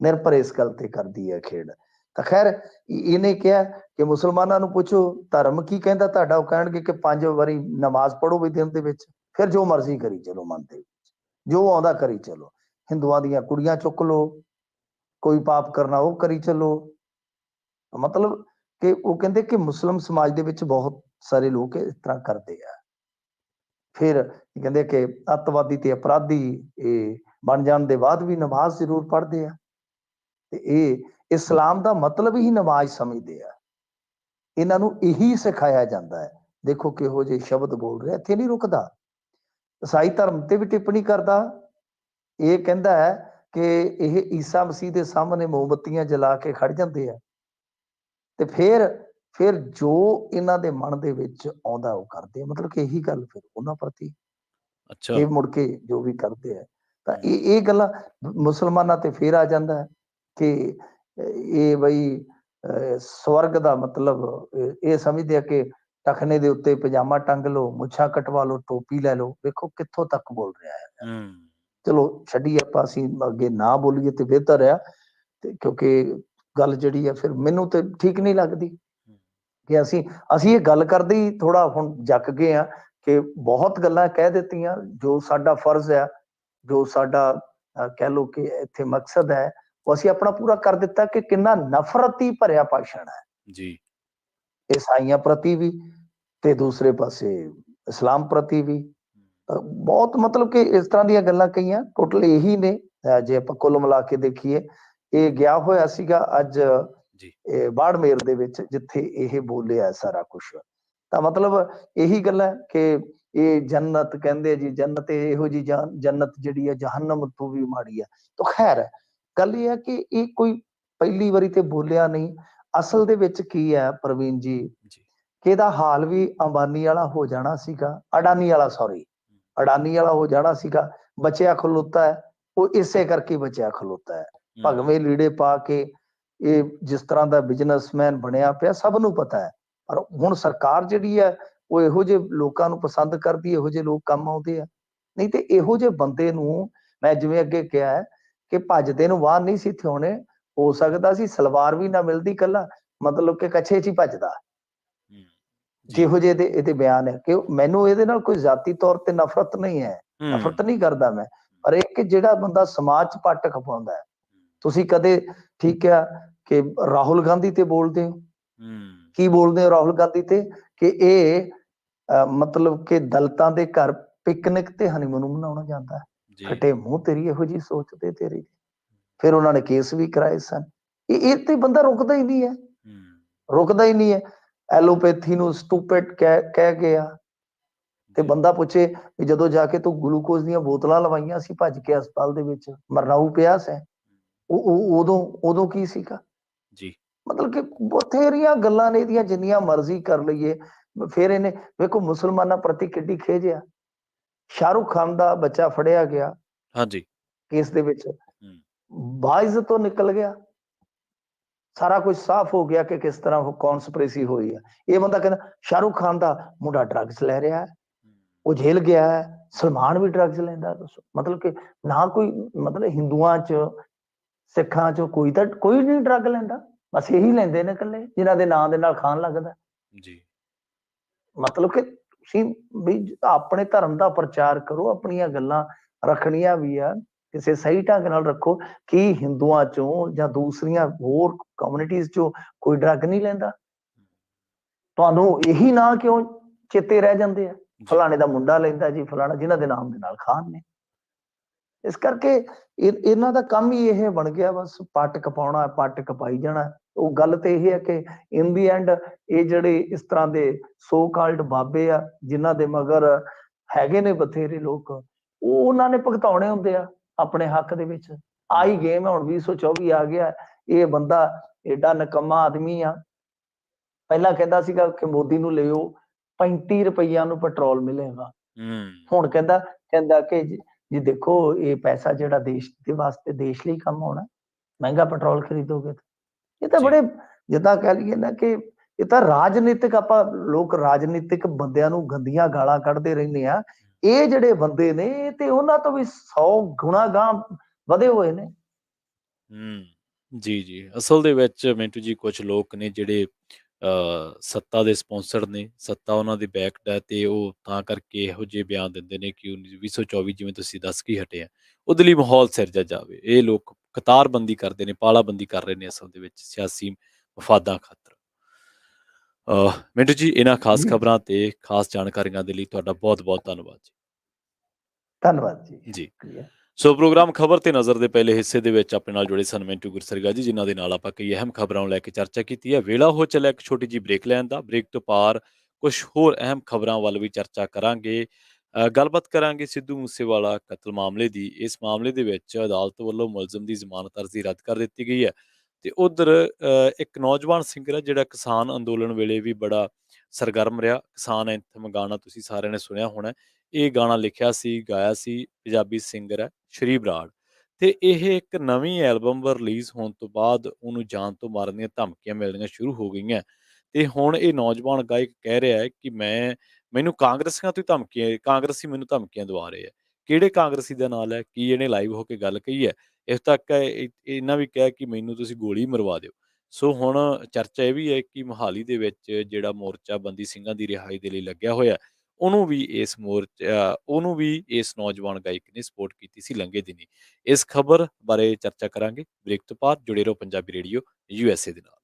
ਨਿਰਭਰ ਇਸ ਗੱਲ ਤੇ ਕਰਦੀ ਹੈ ਖੇਡ। ਤਾਂ ਖੈਰ ਇਹਨੇ ਕਿਹਾ ਕਿ ਮੁਸਲਮਾਨਾਂ ਨੂੰ ਪੁੱਛੋ ਧਰਮ ਕੀ ਕਹਿੰਦਾ ਤੁਹਾਡਾ, ਉਹ ਕਹਿਣਗੇ ਕਿ 5 ਵਾਰੀ ਨਮਾਜ਼ ਪੜ੍ਹੋ ਵੀ ਦਿਨ ਦੇ ਵਿੱਚ, ਫਿਰ ਜੋ ਮਰਜ਼ੀ ਕਰੀ ਚਲੋ, ਮਨ ਦੇ ਵਿੱਚ ਜੋ ਆਉਂਦਾ ਕਰੀ ਚਲੋ। ਹਿੰਦੂਆਂ ਦੀਆਂ ਕੁੜੀਆਂ ਚੁੱਕ ਲਓ, ਕੋਈ ਪਾਪ ਕਰਨਾ ਉਹ ਕਰੀ ਚਲੋ। ਮਤਲਬ ਕਿ ਉਹ ਕਹਿੰਦੇ ਕਿ ਮੁਸਲਿਮ ਸਮਾਜ ਦੇ ਵਿੱਚ ਬਹੁਤ ਸਾਰੇ ਲੋਕ ਇਸ ਤਰ੍ਹਾਂ ਕਰਦੇ ਆ। ਫਿਰ ਕਹਿੰਦੇ ਕਿ ਅੱਤਵਾਦੀ ਤੇ ਅਪਰਾਧੀ ਇਹ ਬਣ ਜਾਣ ਦੇ ਬਾਅਦ ਵੀ ਨਮਾਜ਼ ਜ਼ਰੂਰ ਪੜ੍ਹਦੇ ਆ, ਤੇ ਇਹ ਇਸਲਾਮ ਦਾ ਮਤਲਬ ਹੀ ਨਮਾਜ਼ ਸਮਝਦੇ ਆ। ਇਹਨਾਂ ਨੂੰ ਇਹੀ ਸਿਖਾਇਆ ਜਾਂਦਾ ਹੈ। ਦੇਖੋ ਕਿਹੋ ਜਿਹੇ ਸ਼ਬਦ ਬੋਲ ਰਿਹਾ, ਇੱਥੇ ਨਹੀਂ ਰੁਕਦਾ। ਈਸਾਈ ਧਰਮ ਤੇ ਵੀ ਟਿੱਪਣੀ ਕਰਦਾ, ਇਹ ਕਹਿੰਦਾ ਹੈ ਕਿ ਇਹ ਈਸਾ ਮਸੀਹ ਦੇ ਸਾਹਮਣੇ ਮੋਮਬੱਤੀਆਂ ਜਲਾ ਕੇ ਖੜ ਜਾਂਦੇ ਆ, ਤੇ ਫਿਰ ਜੋ ਇਹਨਾਂ ਦੇ ਮਨ ਦੇ ਵਿੱਚ ਆਉਂਦਾ ਉਹ ਕਰਦੇ ਆ। ਮਤਲਬ ਕਿ ਇਹੀ ਗੱਲ ਫਿਰ ਉਹਨਾਂ ਪ੍ਰਤੀ ਅੱਛਾ ਇਹ ਮੁੜ ਕੇ ਜੋ ਵੀ ਕਰਦੇ ਆ। ਤਾਂ ਇਹ ਗੱਲਾਂ ਮੁਸਲਮਾਨਾਂ ਤੇ ਫਿਰ ਆ ਜਾਂਦਾ ਹੈ ਕਿ ਇਹ ਬਈ ਸਵਰਗ ਦਾ ਮਤਲਬ ਇਹ ਸਮਝਦੇ ਆ ਕਿ ਟਖਨੇ ਦੇ ਉੱਤੇ ਪਜਾਮਾ ਟੰਗ ਲਓ, ਮੁੱਛਾਂ ਕਟਵਾ ਲਓ, ਟੋਪੀ ਲੈ ਲਓ। ਵੇਖੋ ਕਿੱਥੋਂ ਤੱਕ ਬੋਲ ਰਿਹਾ ਹੈ। ਚਲੋ ਛੱਡੀਏ, ਆਪਾਂ ਅਸੀਂ ਅੱਗੇ ਨਾ ਬੋਲੀਏ ਤੇ ਬਿਹਤਰ ਆ, ਤੇ ਕਿਉਂਕਿ ਗੱਲ ਜਿਹੜੀ ਆ ਫਿਰ ਮੈਨੂੰ ਤੇ ਠੀਕ ਨਹੀਂ ਲੱਗਦੀ ਕਿ ਅਸੀਂ ਇਹ ਗੱਲ ਕਰਦੇ ਹੀ ਥੋੜਾ ਹੁਣ ਜੱਕ ਗਏ ਆ ਕਿ ਬਹੁਤ ਗੱਲਾਂ ਕਹਿ ਦਿੱਤੀਆਂ। ਜੋ ਸਾਡਾ ਫਰਜ਼ ਹੈ, ਜੋ ਸਾਡਾ ਕਹਿ ਲਓ ਕਿ ਇੱਥੇ ਮਕਸਦ ਹੈ, ਉਹ ਅਸੀਂ ਆਪਣਾ ਪੂਰਾ ਕਰ ਦਿੱਤਾ। ਕਿ ਕਿੰਨਾ ਨਫ਼ਰਤੀ ਭਰਿਆ ਭਾਸ਼ਣ ਹੈ ਜੀ ਈਸਾਈਆਂ ਪ੍ਰਤੀ ਵੀ, ਤੇ ਦੂਸਰੇ ਪਾਸੇ ਇਸਲਾਮ ਪ੍ਰਤੀ ਵੀ। ਬਹੁਤ ਮਤਲਬ ਕਿ ਇਸ ਤਰ੍ਹਾਂ ਦੀਆਂ ਗੱਲਾਂ ਕਹੀਆਂ, ਟੋਟਲ ਇਹੀ ਨੇ। ਜੇ ਆਪਾਂ ਕੁੱਲ ਮਿਲਾ ਕੇ ਦੇਖੀਏ, ਇਹ ਗਿਆ ਹੋਇਆ ਸੀਗਾ ਅੱਜ ਬਾੜਮੇਰ ਦੇ ਵਿੱਚ, ਜਿੱਥੇ ਇਹ ਬੋਲਿਆ ਸਾਰਾ ਕੁਝ। ਤਾਂ ਮਤਲਬ ਇਹੀ ਗੱਲ ਹੈ ਕਿ ਇਹ ਜੰਨਤ ਕਹਿੰਦੇ ਜੀ, ਜੰਨਤ ਇਹੋ ਜੀ ਜੰਨਤ ਜਿਹੜੀ ਹੈ ਜਹੰਨਮ ਤੋਂ ਵੀ ਮਾੜੀ ਹੈ। ਤਾਂ ਖੈਰ ਗੱਲ ਇਹ ਹੈ ਕਿ ਇਹ ਕੋਈ ਪਹਿਲੀ ਵਾਰੀ ਤੇ ਬੋਲਿਆ ਨਹੀਂ। ਅਸਲ ਦੇ ਵਿੱਚ ਕੀ ਹੈ ਪ੍ਰਵੀਨ ਜੀ, ਕਿ ਇਹਦਾ ਹਾਲ ਵੀ ਅੰਬਾਨੀ ਵਾਲਾ ਹੋ ਜਾਣਾ ਸੀਗਾ, ਅਡਾਨੀ ਵਾਲਾ, ਸੌਰੀ ਅਡਾਨੀ ਵਾਲਾ ਹੋ ਜਾਣਾ ਸੀਗਾ। ਬਚਿਆ ਖਲੋਤਾ ਹੈ, ਉਹ ਇਸੇ ਕਰਕੇ ਬਚਿਆ ਖਲੋਤਾ ਹੈ। ਭਗਵੇਂ ਲੀੜੇ ਪਾ ਕੇ ਇਹ ਜਿਸ ਤਰ੍ਹਾਂ ਦਾ ਬਿਜ਼ਨਸਮੈਨ ਬਣਿਆ ਪਿਆ, ਸਭ ਨੂੰ ਪਤਾ ਹੈ। ਪਰ ਹੁਣ ਸਰਕਾਰ ਜਿਹੜੀ ਹੈ ਉਹ ਇਹੋ ਜਿਹੇ ਲੋਕਾਂ ਨੂੰ ਪਸੰਦ ਕਰਦੀ, ਇਹੋ ਜਿਹੇ ਲੋਕ ਕੰਮ ਆਉਂਦੇ ਆ। ਨਹੀਂ ਤੇ ਇਹੋ ਜਿਹੇ ਬੰਦੇ ਨੂੰ, ਮੈਂ ਜਿਵੇਂ ਅੱਗੇ ਕਿਹਾ ਹੈ ਕਿ ਭੱਜਦੇ ਨੂੰ ਵਾਹ ਨਹੀਂ ਸੀ ਥਿਆਉਣੇ। ਹੋ ਸਕਦਾ ਸੀ ਸਲਵਾਰ ਵੀ ਨਾ ਮਿਲਦੀ, ਕੱਲਾ ਮਤਲਬ ਕਿ ਕੱਛੇ 'ਚ ਹੀ ਭੱਜਦਾ। ਜੀ। ਜਿਹੋ ਜਿਹੇ ਇਹਦੇ ਬਿਆਨ ਹੈ, ਕਿ ਮੈਨੂੰ ਇਹਦੇ ਨਾਲ ਕੋਈ ਜ਼ਾਤੀ ਤੌਰ ਤੇ ਨਫ਼ਰਤ ਨਹੀਂ ਹੈ, ਹੂੰ, ਨਫ਼ਰਤ ਨਹੀਂ ਕਰਦਾ ਮੈਂ, ਪਰ ਇਹ ਕਿ ਜਿਹੜਾ ਬੰਦਾ ਸਮਾਜ 'ਚ ਪੱਟ ਖਪਾਉਂਦਾ ਹੈ। ਤੁਸੀਂ ਕਦੇ ਠੀਕ ਆ ਕਿ ਰਾਹੁਲ ਗਾਂਧੀ ਤੇ ਬੋਲਦੇ ਹੋ, ਹੂੰ, ਕੀ ਬੋਲਦੇ ਹੋ ਰਾਹੁਲ ਗਾਂਧੀ ਤੇ, ਕਿ ਇਹ ਮਤਲਬ ਕਿ ਦਲਿਤਾਂ ਦੇ ਘਰ ਪਿਕਨਿਕ ਤੇ ਹਨੀਮੂਨ ਮਨਾਉਣਾ ਜਾਂਦਾ ਹੈ। ਜੀ। ਫਟੇ ਮੂੰਹ ਤੇਰੀ ਇਹੋ ਜਿਹੀ ਸੋਚ ਤੇ ਤੇਰੀ। ਫਿਰ ਉਹਨਾਂ ਨੇ ਕੇਸ ਵੀ ਕਰਾਏ ਸਨ। ਇਹ ਤੇ ਬੰਦਾ ਰੁਕਦਾ ਹੀ ਨਹੀਂ ਹੈ, ਹੂੰ, ਰੁਕਦਾ ਹੀ ਨਹੀਂ ਹੈ। ਐਲੋਪੈਥੀ ਨੂੰ ਸਟੂਪਿਡ ਕਹਿ ਗਿਆ, ਤੇ ਜੀ, ਬੰਦਾ ਪੁੱਛੇ ਵੀ ਜਦੋਂ ਜਾ ਕੇ ਤੂੰ ਗਲੂਕੋਜ਼ ਦੀਆਂ ਬੋਤਲਾਂ ਲਵਾਈਆਂ ਸੀ ਭੱਜ ਕੇ ਹਸਪਤਾਲ ਦੇ ਵਿੱਚ, ਮਰਨਾਊ ਪਿਆ ਸੈਂ, ਉਦੋਂ ਕੀ ਸੀਗਾ। ਜੀ। ਮਤਲਬ ਕਿ ਬਥੇਰੀਆਂ ਗੱਲਾਂ ਨੇ ਇਹਦੀਆਂ, ਜਿੰਨੀਆਂ ਮਰਜ਼ੀ ਕਰ ਲਈਏ। ਫਿਰ ਇਹਨੇ ਵੇਖੋ ਮੁਸਲਮਾਨਾਂ ਪ੍ਰਤੀ ਕਿੱਡੀ ਖੇਜ ਆ। ਸ਼ਾਹਰੁਖ ਖਾਨ ਦਾ ਬੱਚਾ ਫੜਿਆ ਗਿਆ ਹਾਂਜੀ। ਕੇਸ ਦੇ ਵਿੱਚ, ਹੂੰ, ਬਾਇਜ਼ਤੋਂ ਨਿਕਲ ਗਿਆ। ਸਾਰਾ ਕੁਝ ਸਾਫ਼ ਹੋ ਗਿਆ ਕਿ ਕਿਸ ਤਰ੍ਹਾਂ ਉਹ ਕੌਨਸਪੀਰੇਸੀ ਹੋਈ ਹੈ। ਇਹ ਬੰਦਾ ਕਹਿੰਦਾ ਸ਼ਾਹਰੁਖ ਖਾਨ ਦਾ ਮੁੰਡਾ ਡਰੱਗਸ ਲੈ ਰਿਹਾ ਹੈ, ਉਹ ਜੇਲ੍ਹ ਗਿਆ ਹੈ। ਸਲਮਾਨ ਵੀ ਡਰੱਗਸ ਲੈਂਦਾ। ਦੱਸੋ ਮਤਲਬ ਕਿ ਨਾ ਕੋਈ, ਮਤਲਬ ਹਿੰਦੂਆਂ ਚ ਸਿੱਖਾਂ ਚ ਕੋਈ ਤਾਂ ਕੋਈ ਨਹੀਂ ਡਰੱਗ ਲੈਂਦਾ, ਬਸ ਇਹੀ ਲੈਂਦੇ ਨੇ ਇਕੱਲੇ ਜਿਨ੍ਹਾਂ ਦੇ ਨਾਂ ਦੇ ਨਾਲ ਖਾਨ ਲੱਗਦਾ। ਜੀ। ਮਤਲਬ ਕਿ ਤੁਸੀਂ ਵੀ ਆਪਣੇ ਧਰਮ ਦਾ ਪ੍ਰਚਾਰ ਕਰੋ, ਆਪਣੀਆਂ ਗੱਲਾਂ ਰੱਖਣੀਆਂ ਵੀ ਆ ਕਿਸੇ ਸਹੀ ਢੰਗ ਨਾਲ ਰੱਖੋ। ਕਿ ਹਿੰਦੂਆਂ ਚੋਂ ਜਾਂ ਦੂਸਰੀਆਂ ਹੋਰ ਕਮਿਊਨਿਟੀਜ਼ ਚੋਂ ਕੋਈ ਡਰੱਗ ਨਹੀਂ ਲੈਂਦਾ? ਤੁਹਾਨੂੰ ਇਹੀ ਨਾਂ ਕਿਉਂ ਚੇਤੇ ਰਹਿ ਜਾਂਦੇ ਆ? ਜੀ, ਫਲਾਣੇ ਦਾ ਮੁੰਡਾ ਲੈਂਦਾ ਜੀ, ਫਲਾਣਾ, ਜਿਨ੍ਹਾਂ ਦੇ ਨਾਮ ਦੇ ਨਾਲ ਖਾਨ ਨੇ। ਇਸ ਕਰਕੇ ਇਹਨਾਂ ਦਾ ਕੰਮ ਹੀ ਇਹ ਬਣ ਗਿਆ, ਬਸ ਪੱਟ ਕਪਾਉਣਾ, ਪੱਟ ਕਪਾਈ ਜਾਣਾ। ਉਹ ਗੱਲ ਤੇ ਇਹ ਹੈ ਕਿ ਇਨ ਦੀ ਐਂਡ ਇਹ ਜਿਹੜੇ ਇਸ ਤਰ੍ਹਾਂ ਦੇ ਸੋ ਕਾਲਡ ਬਾਬੇ ਆ, ਜਿਨ੍ਹਾਂ ਦੇ ਮਗਰ ਹੈਗੇ ਨੇ ਬਥੇਰੇ ਲੋਕ, ਉਹ ਉਹਨਾਂ ਨੇ ਭੁਗਤਾਉਣੇ ਹੁੰਦੇ ਆ ਆਪਣੇ ਹੱਕ ਦੇ ਵਿੱਚ। ਹੂੰ, ਆਈ ਗੇਮ ਹੁਣ 2024 ਆ ਗਿਆ। ਇਹ ਬੰਦਾ ਏਡਾ ਨਿਕੰਮਾ ਆਦਮੀ ਆ। ਪਹਿਲਾਂ ਕਹਿੰਦਾ ਸੀਗਾ ਕਿ ਮੋਦੀ ਨੂੰ ਲਿਓ, 35 ਰੁਪਈਆ ਨੂੰ ਪੈਟਰੋਲ ਮਿਲੇਗਾ। ਹੂੰ, ਹੁਣ ਕਹਿੰਦਾ ਕਹਿੰਦਾ ਕਿ ਜੀ ਦੇਖੋ, ਇਹ ਪੈਸਾ ਜਿਹੜਾ ਦੇਸ਼ ਦੇ ਵਾਸਤੇ, ਦੇਸ਼ ਲਈ ਕੰਮ ਆਉਣਾ। ਮਹਿੰਗਾ ਪੈਟਰੋਲ ਖਰੀਦੋਗੇ ਤਾਂ ਇਹ ਤਾਂ ਜੀ, ਬੜੇ, ਜਿੱਦਾਂ ਕਹਿ ਲਈਏ ਨਾ ਕਿ ਇਹ ਤਾਂ ਰਾਜਨੀਤਿਕ, ਆਪਾਂ ਲੋਕ ਰਾਜਨੀਤਿਕ ਬੰਦਿਆਂ ਨੂੰ ਗੰਦੀਆਂ ਗਾਲਾਂ ਕੱਢਦੇ ਰਹਿੰਦੇ ਆ। ਇਹ ਜਿਹੜੇ ਬੰਦੇ ਨੇ, ਇਹ ਤੇ ਉਹਨਾਂ ਤੋਂ ਵੀ 100 ਗੁਣਾ ਗਾਂ ਵਧੇ ਹੋਏ ਨੇ। ਹੂੰ। ਜੀ, ਜੀ। ਅਸਲ ਦੇ ਵਿੱਚ ਮਿੰਟੂ ਜੀ, ਕੁਝ ਲੋਕ ਨੇ ਜਿਹੜੇ ਸੱਤਾ ਦੇ ਸਪਾਂਸਰਡ ਨੇ, ਸੱਤਾ ਉਹਨਾਂ ਦੀ ਬੈਕਡ ਹੈ, ਤੇ ਉਹ ਤਾਂ ਕਰਕੇ ਇਹੋ ਜਿਹੇ ਬਿਆਨ ਦਿੰਦੇ ਨੇ ਕਿ 2024 ਜਿਵੇਂ ਤੁਸੀਂ ਦੱਸ ਕੇ ਹਟੇ ਆ, ਉਹਦੇ ਲਈ ਮਾਹੌਲ ਸਿਰਜਿਆ ਜਾਵੇ। ਇਹ ਲੋਕ ਕਤਾਰਬੰਦੀ ਕਰਦੇ ਨੇ, ਪਾਲਾਬੰਦੀ ਕਰ ਰਹੇ ਨੇ ਅਸਲ ਦੇ ਵਿੱਚ ਸਿਆਸੀ ਮਫਾਦਾਂ ਖਾਤਰ। ਮਿੰਟੂ ਜੀ, ਇਹਨਾਂ ਖਾਸ ਜੀ ਖਬਰਾਂ ਤੇ ਖਾਸ ਜਾਣਕਾਰੀਆਂ ਦੇ ਲਈ ਤੁਹਾਡਾ ਬਹੁਤ-ਬਹੁਤ ਧੰਨਵਾਦ ਜੀ। ਧੰਨਵਾਦ ਜੀ, ਜੀ। ਸ਼ੁਕਰੀਆ। ਸੋ ਪ੍ਰੋਗਰਾਮ ਖਬਰ ਤੇ ਨਜ਼ਰ ਦੇ ਪਹਿਲੇ ਹਿੱਸੇ ਦੇ ਵਿੱਚ ਆਪਣੇ ਨਾਲ ਜੁੜੇ ਸਨ ਮਿੰਟੂ ਗੁਰਸਰਗਾ ਜੀ, ਜਿਨ੍ਹਾਂ ਦੇ ਨਾਲ ਆਪਾਂ ਕਈ ਅਹਿਮ ਖਬਰਾਂ ਨੂੰ ਲੈ ਕੇ ਚਰਚਾ ਕੀਤੀ ਹੈ। ਵੇਲਾ ਹੋ ਚੱਲਿਆ ਇੱਕ ਛੋਟੀ ਜਿਹੀ ਬ੍ਰੇਕ ਲੈਣ ਦਾ। ਬ੍ਰੇਕ ਤੋਂ ਪਾਰ ਕੁਝ ਹੋਰ ਅਹਿਮ ਖਬਰਾਂ ਵੱਲ ਵੀ ਚਰਚਾ ਕਰਾਂਗੇ। ਗੱਲਬਾਤ ਕਰਾਂਗੇ ਸਿੱਧੂ ਮੂਸੇਵਾਲਾ ਕਤਲ ਮਾਮਲੇ ਦੀ। ਇਸ ਮਾਮਲੇ ਦੇ ਵਿੱਚ ਅਦਾਲਤ ਵੱਲੋਂ ਮੁਲਜ਼ਮ ਦੀ ਜ਼ਮਾਨਤ ਅਰਜ਼ੀ ਰੱਦ ਕਰ ਦਿੱਤੀ ਗਈ ਹੈ, ਤੇ ਉਧਰ ਇੱਕ ਨੌਜਵਾਨ ਸਿੰਗਰ ਹੈ ਜਿਹੜਾ ਕਿਸਾਨ ਅੰਦੋਲਨ ਵੇਲੇ ਵੀ ਬੜਾ ਸਰਗਰਮ ਰਿਹਾ। ਕਿਸਾਨ ਐਂਥਮ ਗਾਣਾ ਤੁਸੀਂ ਸਾਰਿਆਂ ਨੇ ਸੁਣਿਆ ਹੋਣਾ। ਇਹ ਗਾਣਾ ਲਿਖਿਆ ਸੀ, ਗਾਇਆ ਸੀ ਪੰਜਾਬੀ ਸਿੰਗਰ ਹੈ ਸ਼੍ਰੀ ਬਰਾੜ, ਤੇ ਇਹ ਇੱਕ ਨਵੀਂ ਐਲਬਮ ਰਿਲੀਜ਼ ਹੋਣ ਤੋਂ ਬਾਅਦ ਉਹਨੂੰ ਜਾਨ ਤੋਂ ਮਾਰਨ ਦੀਆਂ ਧਮਕੀਆਂ ਮਿਲਣੀਆਂ ਸ਼ੁਰੂ ਹੋ ਗਈਆਂ। ਤੇ ਹੁਣ ਇਹ ਨੌਜਵਾਨ ਗਾਇਕ ਕਹਿ ਰਿਹਾ ਹੈ ਕਿ ਮੈਨੂੰ ਕਾਂਗਰਸੀਆਂ ਤੋਂ ਧਮਕੀਆਂ, ਕਾਂਗਰਸੀ ਮੈਨੂੰ ਧਮਕੀਆਂ ਦਵਾ ਰਹੇ ਆ। ਕਿਹੜੇ ਕਾਂਗਰਸੀ ਦਾ ਨਾਲ ਹੈ, ਕੀ ਇਹਨੇ ਲਾਈਵ ਹੋ ਕੇ ਗੱਲ ਕਹੀ ਹੈ? ਇਸ ਤੱਕ ਇਹਨਾਂ ਵੀ ਕਿਹਾ ਕਿ ਮੈਨੂੰ ਤੁਸੀਂ ਗੋਲੀ ਮਰਵਾ ਦਿਓ। ਸੋ ਹੁਣ ਚਰਚਾ ਇਹ ਵੀ ਹੈ ਕਿ ਮੋਹਾਲੀ ਦੇ ਵਿੱਚ ਜਿਹੜਾ ਮੋਰਚਾ ਬੰਦੀ ਸਿੰਘਾਂ ਦੀ ਰਿਹਾਈ ਦੇ ਲਈ ਲੱਗਿਆ ਹੋਇਆ, ਉਹਨੂੰ ਵੀ ਇਸ ਨੌਜਵਾਨ ਗਾਇਕ ਨੇ ਸਪੋਰਟ ਕੀਤੀ ਸੀ ਲੰਘੇ ਦਿਨੀ। ਇਸ ਖਬਰ ਬਾਰੇ ਚਰਚਾ ਕਰਾਂਗੇ ਬ੍ਰੇਕ ਤੋਂ ਬਾਅਦ। ਜੁੜੇ ਰਹੋ ਪੰਜਾਬੀ ਰੇਡੀਓ USA ਦੇ ਨਾਲ।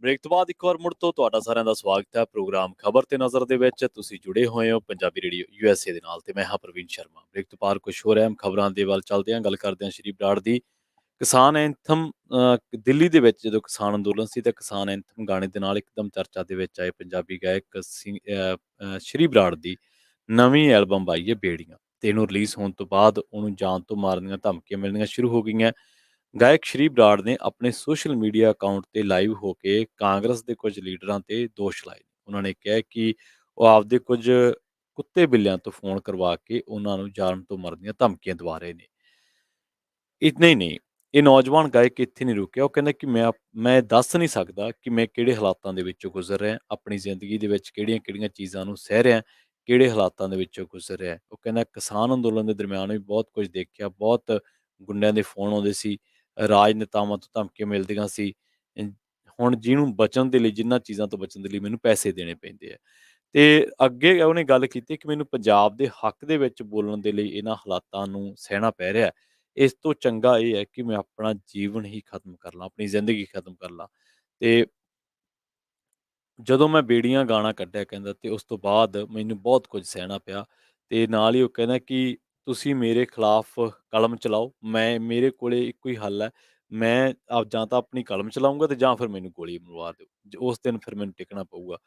ਬ੍ਰੇਕ ਤੋਂ ਬਾਅਦ ਇੱਕ ਵਾਰ ਮੁੜ ਤੋਂ ਤੁਹਾਡਾ ਸਾਰਿਆਂ ਦਾ ਸਵਾਗਤ ਹੈ ਪ੍ਰੋਗਰਾਮ ਖਬਰ ਤੇ ਨਜ਼ਰ ਦੇ ਵਿੱਚ। ਤੁਸੀਂ ਜੁੜੇ ਹੋਏ ਹੋ ਪੰਜਾਬੀ ਰੇਡੀਓ USA ਦੇ ਨਾਲ ਤੇ ਮੈਂ ਹਾਂ ਪ੍ਰਵੀਨ ਸ਼ਰਮਾ। ਬ੍ਰੇਕ ਤੋਂ ਬਾਅਦ ਕੁਝ ਹੋਰ ਅਹਿਮ ਖਬਰਾਂ ਦੇ ਵੱਲ ਚੱਲਦੇ ਹਾਂ। ਗੱਲ ਕਰਦੇ ਹਾਂ ਸ਼੍ਰੀ ਬਰਾੜ ਦੀ। ਕਿਸਾਨ ਐਂਥਮ ਦਿੱਲੀ ਦੇ ਵਿੱਚ ਜਦੋਂ ਕਿਸਾਨ ਅੰਦੋਲਨ ਸੀ ਤਾਂ ਕਿਸਾਨ ਐਂਥਮ ਗਾਣੇ ਦੇ ਨਾਲ ਇੱਕਦਮ ਚਰਚਾ ਦੇ ਵਿੱਚ ਆਏ ਪੰਜਾਬੀ ਗਾਇਕ ਸ਼੍ਰੀ ਬਰਾੜ ਦੀ ਨਵੀਂ ਐਲਬਮ ਆਈ ਹੈ ਬੇੜੀਆਂ, ਤੇ ਇਹਨੂੰ ਰਿਲੀਜ਼ ਹੋਣ ਤੋਂ ਬਾਅਦ ਉਹਨੂੰ ਜਾਨ ਤੋਂ ਮਾਰਨ ਦੀਆਂ ਧਮਕੀਆਂ ਮਿਲਣੀਆਂ ਸ਼ੁਰੂ ਹੋ ਗਈਆਂ। ਗਾਇਕ ਸ਼੍ਰੀ ਬਰਾੜ ਨੇ ਆਪਣੇ ਸੋਸ਼ਲ ਮੀਡੀਆ ਅਕਾਊਂਟ ਤੇ ਲਾਈਵ ਹੋ ਕੇ ਕਾਂਗਰਸ ਦੇ ਕੁਝ ਲੀਡਰਾਂ ਤੇ ਦੋਸ਼ ਲਾਏ। ਉਹਨਾਂ ਨੇ ਕਿਹਾ ਕਿ ਉਹ ਆਪਦੇ ਕੁਝ ਕੁੱਤੇ ਬਿੱਲਿਆਂ ਤੋਂ ਫੋਨ ਕਰਵਾ ਕੇ ਉਹਨਾਂ ਨੂੰ ਜਾਨ ਤੋਂ ਮਾਰਨ ਦੀਆਂ ਧਮਕੀਆਂ ਦਵਾ ਰਹੇ ਨੇ। ਇਤਨਾ ਹੀ ਨਹੀਂ, ਇਹ ਨੌਜਵਾਨ ਗਾਇਕ ਇੱਥੇ ਨਹੀਂ ਰੁਕਿਆ। ਉਹ ਕਹਿੰਦਾ ਕਿ ਮੈਂ ਦੱਸ ਨਹੀਂ ਸਕਦਾ ਕਿ ਮੈਂ ਕਿਹੜੇ ਹਾਲਾਤਾਂ ਦੇ ਵਿੱਚੋਂ ਗੁਜ਼ਰ ਰਿਹਾ, ਆਪਣੀ ਜ਼ਿੰਦਗੀ ਦੇ ਵਿੱਚ ਕਿਹੜੀਆਂ-ਕਿਹੜੀਆਂ ਚੀਜ਼ਾਂ ਨੂੰ ਸਹਿ ਰਿਹਾ, ਕਿਹੜੇ ਹਾਲਾਤਾਂ ਦੇ ਵਿੱਚੋਂ ਗੁਜ਼ਰ ਰਿਹਾ। ਉਹ ਕਹਿੰਦਾ ਕਿਸਾਨ ਅੰਦੋਲਨ ਦੇ ਦਰਮਿਆਨ ਵੀ ਬਹੁਤ ਕੁਝ ਦੇਖਿਆ, ਬਹੁਤ ਗੁੰਡਿਆਂ ਦੇ ਫੋਨ ਆਉਂਦੇ ਸੀ, ਰਾਜਨੇਤਾਵਾਂ ਤੋਂ ਧਮਕੀਆਂ ਮਿਲਦੀਆਂ ਸੀ। ਹੁਣ ਜਿਹਨੂੰ ਬਚਣ ਦੇ ਲਈ, ਜਿਨ੍ਹਾਂ ਚੀਜ਼ਾਂ ਤੋਂ ਬਚਣ ਦੇ ਲਈ ਮੈਨੂੰ ਪੈਸੇ ਦੇਣੇ ਪੈਂਦੇ ਆ। ਤੇ ਅੱਗੇ ਉਹਨੇ ਗੱਲ ਕੀਤੀ ਕਿ ਮੈਨੂੰ ਪੰਜਾਬ ਦੇ ਹੱਕ ਦੇ ਵਿੱਚ ਬੋਲਣ ਦੇ ਲਈ ਇਹਨਾਂ ਹਾਲਾਤਾਂ ਨੂੰ ਸਹਿਣਾ ਪੈ ਰਿਹਾ। ਇਸ ਤੋਂ ਚੰਗਾ ਇਹ ਹੈ ਕਿ ਮੈਂ ਆਪਣਾ ਜੀਵਨ ਹੀ ਖਤਮ ਕਰ ਲਾਂ, ਆਪਣੀ ਜ਼ਿੰਦਗੀ ਖਤਮ ਕਰ ਲਾਂ। ਤੇ ਜਦੋਂ ਮੈਂ ਬੇੜੀਆਂ ਗਾਣਾ ਕੱਢਿਆ ਕਹਿੰਦਾ, ਤੇ ਉਸ ਤੋਂ ਬਾਅਦ ਮੈਨੂੰ ਬਹੁਤ ਕੁਝ ਸਹਿਣਾ ਪਿਆ। ਤੇ ਨਾਲ ਹੀ ਉਹ ਕਹਿੰਦਾ ਕਿ ਤੁਸੀਂ ਮੇਰੇ ਖਿਲਾਫ ਕਲਮ ਚਲਾਓ, ਮੇਰੇ ਕੋਲੇ ਇੱਕੋ ਹੀ ਹੱਲ ਹੈ, ਮੈਂ ਜਾਂ ਤਾਂ ਆਪਣੀ ਕਲਮ ਚਲਾਊਂਗਾ ਤੇ ਜਾਂ ਫਿਰ ਮੈਨੂੰ ਗੋਲੀ ਮਰਵਾ ਦਿਓ। ਉਸ ਦਿਨ ਫਿਰ ਮੈਨੂੰ ਟਿਕਣਾ ਪਊਗਾ।